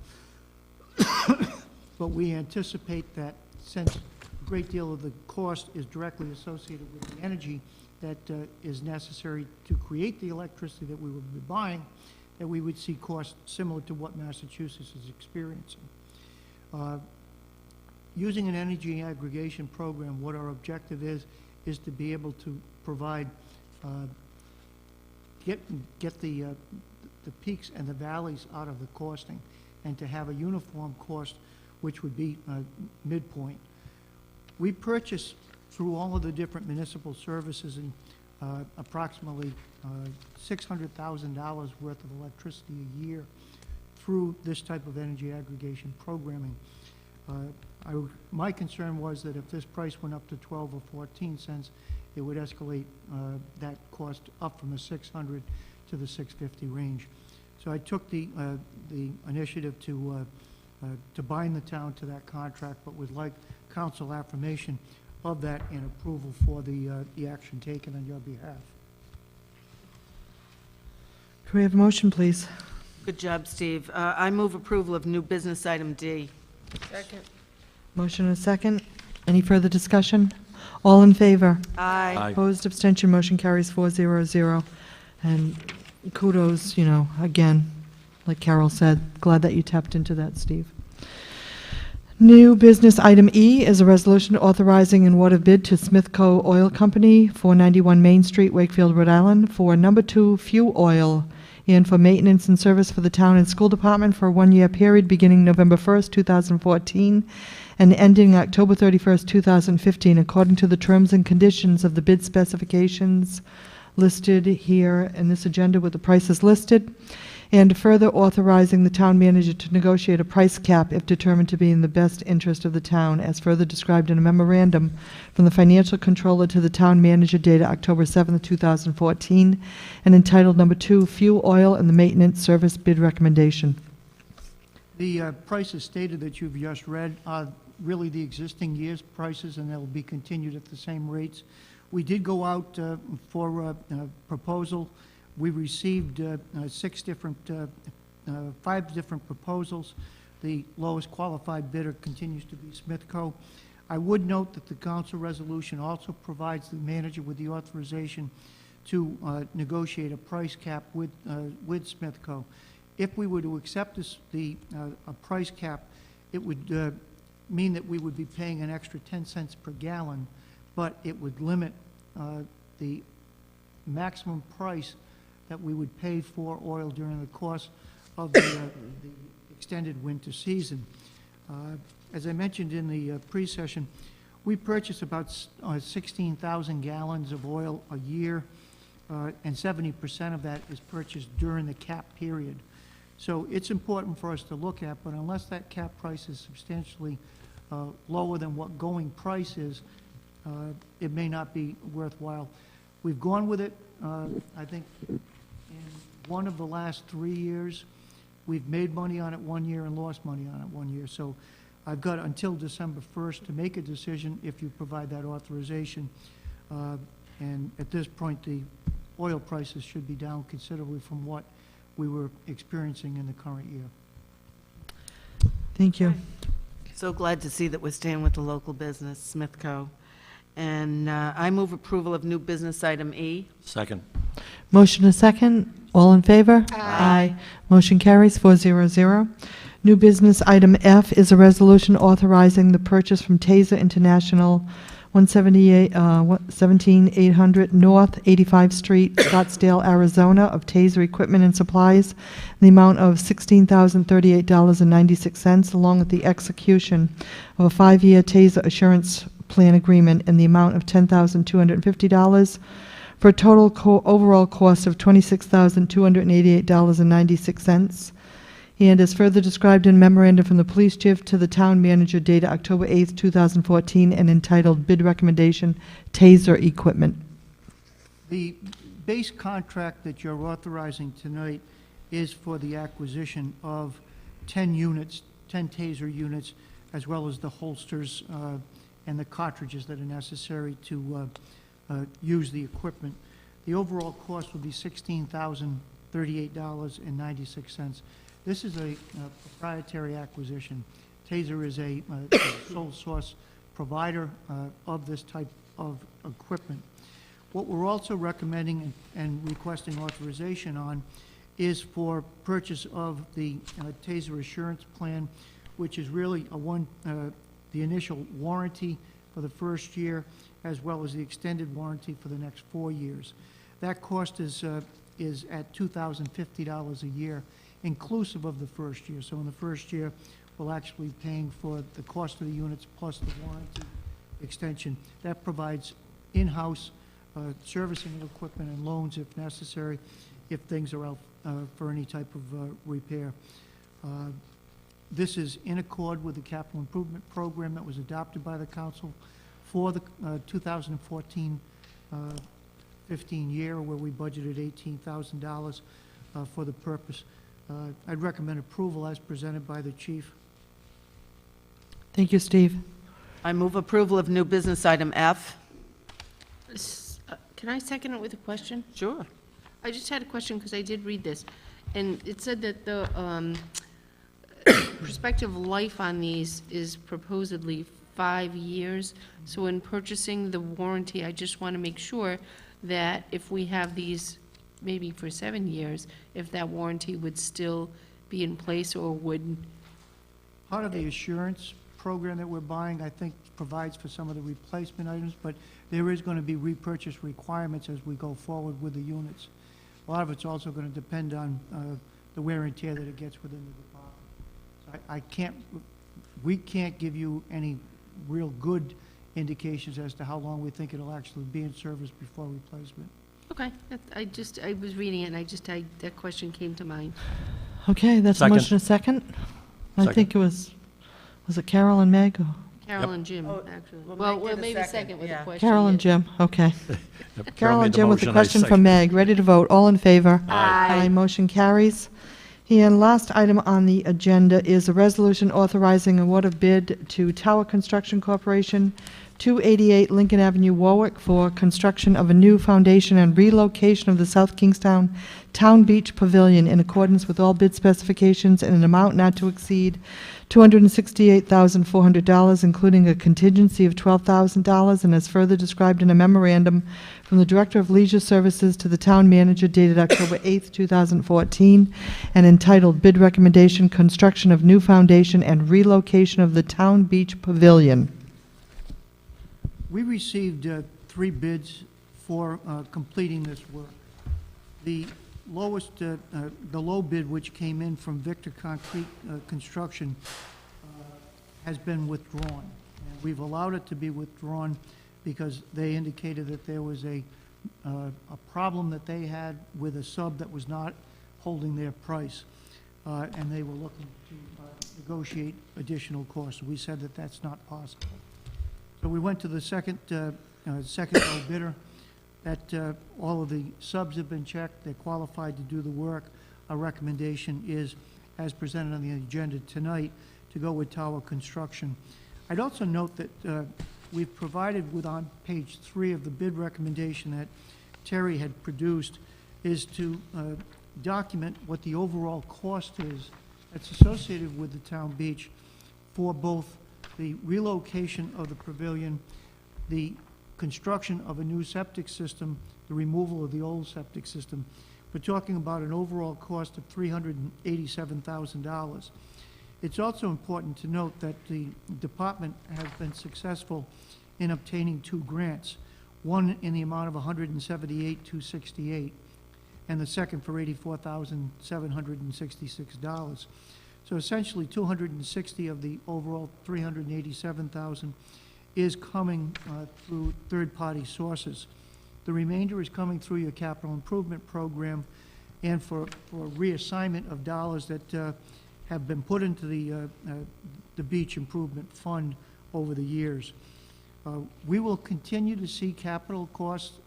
A: But we anticipate that since a great deal of the cost is directly associated with the energy that is necessary to create the electricity that we will be buying, that we would see costs similar to what Massachusetts is experiencing. Using an energy aggregation program, what our objective is to be able to provide, get the peaks and the valleys out of the costing, and to have a uniform cost, which would be midpoint. We purchase through all of the different municipal services and approximately $600,000 worth of electricity a year through this type of energy aggregation programming. My concern was that if this price went up to 12 or 14 cents, it would escalate that cost up from the 600 to the 650 range. So I took the initiative to bind the town to that contract, but would like council affirmation of that and approval for the action taken on your behalf.
C: Can we have a motion, please?
F: Good job, Steve. I move approval of new business item D.
K: Second.
C: Motion and a second. Any further discussion? All in favor?
F: Aye.
C: Opposed, abstention, motion carries 400. And kudos, again, like Carol said, glad that you tapped into that, Steve. New business item E is a resolution authorizing an award of bid to Smithco Oil Company, 491 Main Street, Wakefield, Rhode Island, for number 2 fuel oil and for maintenance and service for the town and school department for a 1-year period beginning November 1st, 2014, and ending October 31st, 2015, according to the terms and conditions of the bid specifications listed here in this agenda with the prices listed, and further authorizing the town manager to negotiate a price cap if determined to be in the best interest of the town, as further described in a memorandum from the financial controller to the town manager dated October 7th, 2014, and entitled Number 2, Fuel Oil and the Maintenance Service Bid Recommendation.
A: The prices stated that you've just read are really the existing year's prices, and they'll be continued at the same rates. We did go out for a proposal. We received 5 different proposals. The lowest qualified bidder continues to be Smithco. I would note that the council resolution also provides the manager with the authorization to negotiate a price cap with Smithco. If we were to accept a price cap, it would mean that we would be paying an extra 10 cents per gallon, but it would limit the maximum price that we would pay for oil during the course of the extended winter season. As I mentioned in the pre-session, we purchase about 16,000 gallons of oil a year, and 70% of that is purchased during the cap period. So it's important for us to look at, but unless that cap price is substantially lower than what going price is, it may not be worthwhile. We've gone with it, I think, in one of the last 3 years. We've made money on it 1 year and lost money on it 1 year. So I've got until December 1st to make a decision if you provide that authorization. And at this point, the oil prices should be down considerably from what we were experiencing in the current year.
C: Thank you.
F: So glad to see that we're staying with the local business, Smithco. And I move approval of new business item E.
B: Second.
C: Motion and a second. All in favor? Aye. Motion carries 400. New business item F is a resolution authorizing the purchase from Taser International, 17800 North 85th Street, Scottsdale, Arizona, of Taser equipment and supplies in the amount of $16,038.96, along with the execution of a 5-year Taser assurance plan agreement in the amount of $10,250 for a total overall cost of $26,288.96. And as further described in memorandum from the police chief to the town manager dated October 8th, 2014, and entitled Bid Recommendation Taser Equipment.
A: The base contract that you're authorizing tonight is for the acquisition of 10 units, 10 Taser units, as well as the holsters and the cartridges that are necessary to use the equipment. The overall cost will be $16,038.96. This is a proprietary acquisition. Taser is a sole source provider of this type of equipment. What we're also recommending and requesting authorization on is for purchase of the Taser Assurance Plan, which is really the initial warranty for the first year, as well as the extended warranty for the next 4 years. That cost is at $2,050 a year, inclusive of the first year. So in the first year, we're actually paying for the cost of the units plus the warranty extension. That provides in-house servicing of equipment and loans if necessary, if things are out for any type of repair. This is in accord with the capital improvement program that was adopted by the council for the 2014-15 year, where we budgeted $18,000 for the purpose. I'd recommend approval as presented by the chief.
C: Thank you, Steve.
F: I move approval of new business item F.
K: Can I second it with a question?
F: Sure.
K: I just had a question because I did read this, and it said that the prospective life on these is proposedly 5 years. So in purchasing the warranty, I just want to make sure that if we have these maybe for 7 years, if that warranty would still be in place or would...
A: Part of the assurance program that we're buying, I think, provides for some of the replacement items, but there is going to be repurchase requirements as we go forward with the units. A lot of it's also going to depend on the wear and tear that it gets within the department. So we can't give you any real good indications as to how long we think it'll actually be in service before replacement.
K: Okay, I was reading it, and that question came to mind.
C: Okay, that's a
B: Second.
C: motion and a second. I
B: Second.
C: think it was it Carol and Meg? Or
K: Carol and Jim,
F: Oh,
K: actually.
F: well,
K: Well,
F: Meg did a
K: maybe
F: second,
K: second with a
F: yeah.
K: question.
C: Carol and
K: yeah.
C: Jim, okay.
B: Yep,
C: Carol
B: made
C: and
B: the
C: Jim with the
B: motion, I
C: question from
B: second.
C: Meg. Ready to vote. All in favor?
K: Aye.
C: Motion carries. And last item on the agenda is a resolution authorizing award of bid to Tower Construction Corporation, 288 Lincoln Avenue, Warwick, for construction of a new foundation and relocation of the South Kingstown Town Beach Pavilion in accordance with all bid specifications in an amount not to exceed $268,400, including a contingency of $12,000, and as further described in a memorandum from the Director of Leisure Services to the Town Manager dated October 8th, 2014, and entitled Bid Recommendation, Construction of New Foundation and Relocation of the Town Beach Pavilion.
A: We received 3 bids for completing this work. The low bid, which came in from Victor Concrete Construction, has been withdrawn. And we've allowed it to be withdrawn because they indicated that there was a problem that they had with a sub that was not holding their price, and they were looking to negotiate additional costs. We said that that's not possible. So we went to the second low bidder. That all of the subs have been checked. They're qualified to do the work. Our recommendation is, as presented on the agenda tonight, to go with Tower Construction. I'd also note that we've provided with on page 3 of the bid recommendation that Terry had produced is to document what the overall cost is that's associated with the town beach for both the relocation of the pavilion, the construction of a new septic system, the removal of the old septic system. We're talking about an overall cost of $387,000. It's also important to note that the department has been successful in obtaining 2 grants, one in the amount of $178,268, and the second for $84,766. So essentially, $260 of the overall $387,000 is coming through third-party sources. The remainder is coming through your capital improvement program and for reassignment of dollars that have been put into the beach improvement fund over the years. We will continue to see capital costs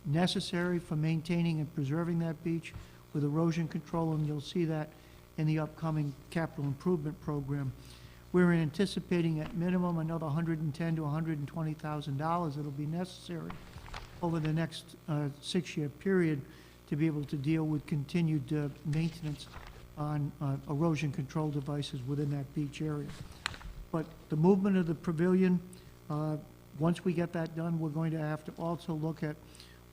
A: necessary for maintaining and preserving that beach with erosion control, and you'll see that in the upcoming capital improvement program. We're anticipating at minimum another $110,000 to $120,000 that'll be necessary over the next 6-year period to be able to deal with continued maintenance on erosion control devices within that beach area. But the movement of the pavilion, once we get that done, we're going to have to also look at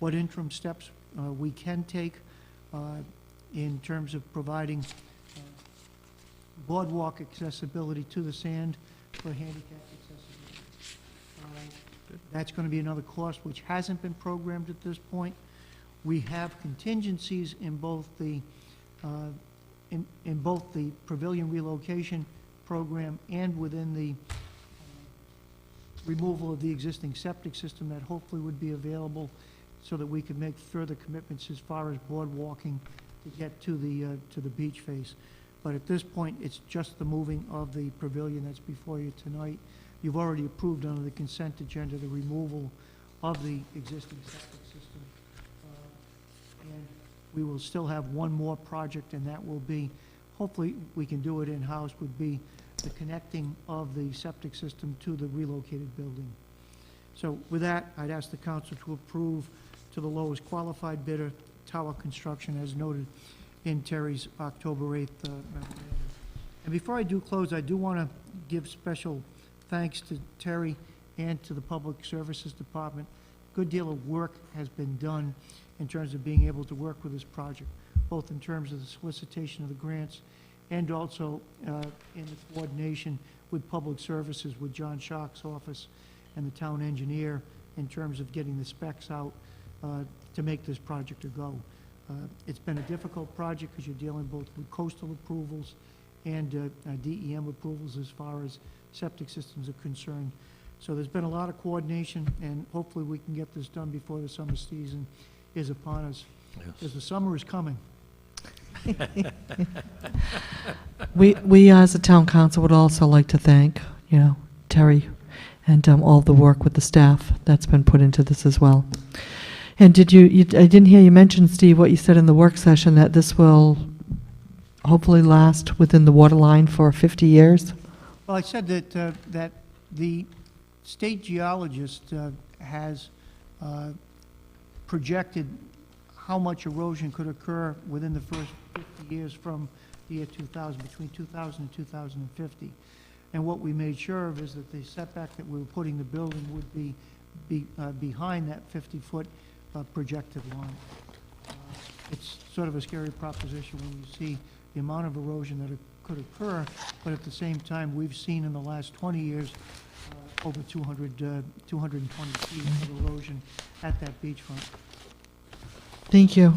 A: what interim steps we can take in terms of providing boardwalk accessibility to the sand for handicap accessibility. That's going to be another cost which hasn't been programmed at this point. We have contingencies in both the in both the pavilion relocation program and within the removal of the existing septic system that hopefully would be available so that we could make further commitments as far as boardwalking to get to the beach face. But at this point, it's just the moving of the pavilion that's before you tonight. You've already approved under the consent agenda the removal of the existing septic system. And we will still have one more project, and that will be, hopefully we can do it in-house, would be the connecting of the septic system to the relocated building. So with that, I'd ask the council to approve to the lowest qualified bidder, Tower Construction, as noted in Terry's October 8th memorandum. And before I do close, I do want to give special thanks to Terry and to the Public Services Department. Good deal of work has been done in terms of being able to work with this project, both in terms of the solicitation of the grants and also in the coordination with Public Services, with John Schock's office and the town engineer in terms of getting the specs out to make this project a go. It's been a difficult project because you're dealing both with coastal approvals and DEM approvals as far as septic systems are concerned. So there's been a lot of coordination, and hopefully we can get this done before the summer season is upon us, because the summer is coming.
C: We as a town council would also like to thank, Terry and all the work with the staff that's been put into this as well. And I didn't hear you mention, Steve, what you said in the work session, that this will hopefully last within the water line for 50 years?
A: Well, I said that, that the state geologist has projected how much erosion could occur within the first 50 years from the year 2000, between 2000 and 2050. And what we made sure of is that the setback that we were putting the building would be behind that 50-foot projected line. It's sort of a scary proposition when you see the amount of erosion that could occur, but at the same time, we've seen in the last 20 years over 220 feet of erosion at that beachfront.
C: Thank you.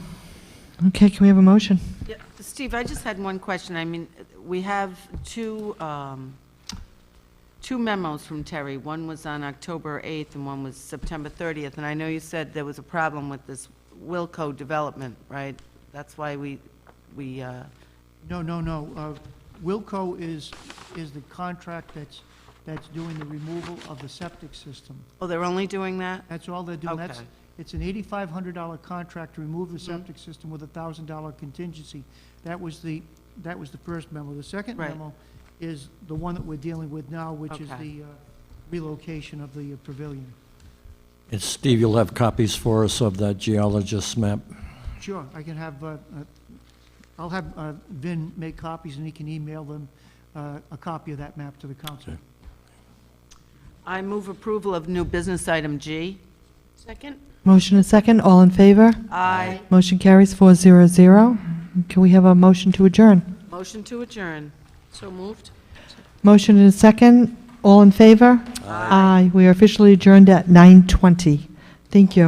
C: Okay, can we have a motion?
F: Yeah, Steve, I just had one question. I mean, we have two memos from Terry. One was on October 8th and one was September 30th. And I know you said there was a problem with this Wilco development, right? That's why we
A: No. Wilco is the contract that's doing the removal of the septic system.
F: Oh, they're only doing that?
A: That's all they're doing.
F: Okay.
A: It's an $8,500 contract to remove the septic system with a $1,000 contingency. That was the first memo. The second
F: Right.
A: memo is the one that we're dealing with now, which is
F: Okay.
A: the relocation of the pavilion.
B: And Steve, you'll have copies for us of that geologist's map?
A: Sure, I can have, I'll have Vin make copies and he can email them a copy of that map to the council.
F: I move approval of new business item G.
K: Second?
C: Motion and second, all in favor?
F: Aye.
C: Motion carries 400. Can we have a motion to adjourn?
F: Motion to adjourn.
K: So moved?
C: Motion and second, all in favor? Aye. We are officially adjourned at 9:20. Thank you.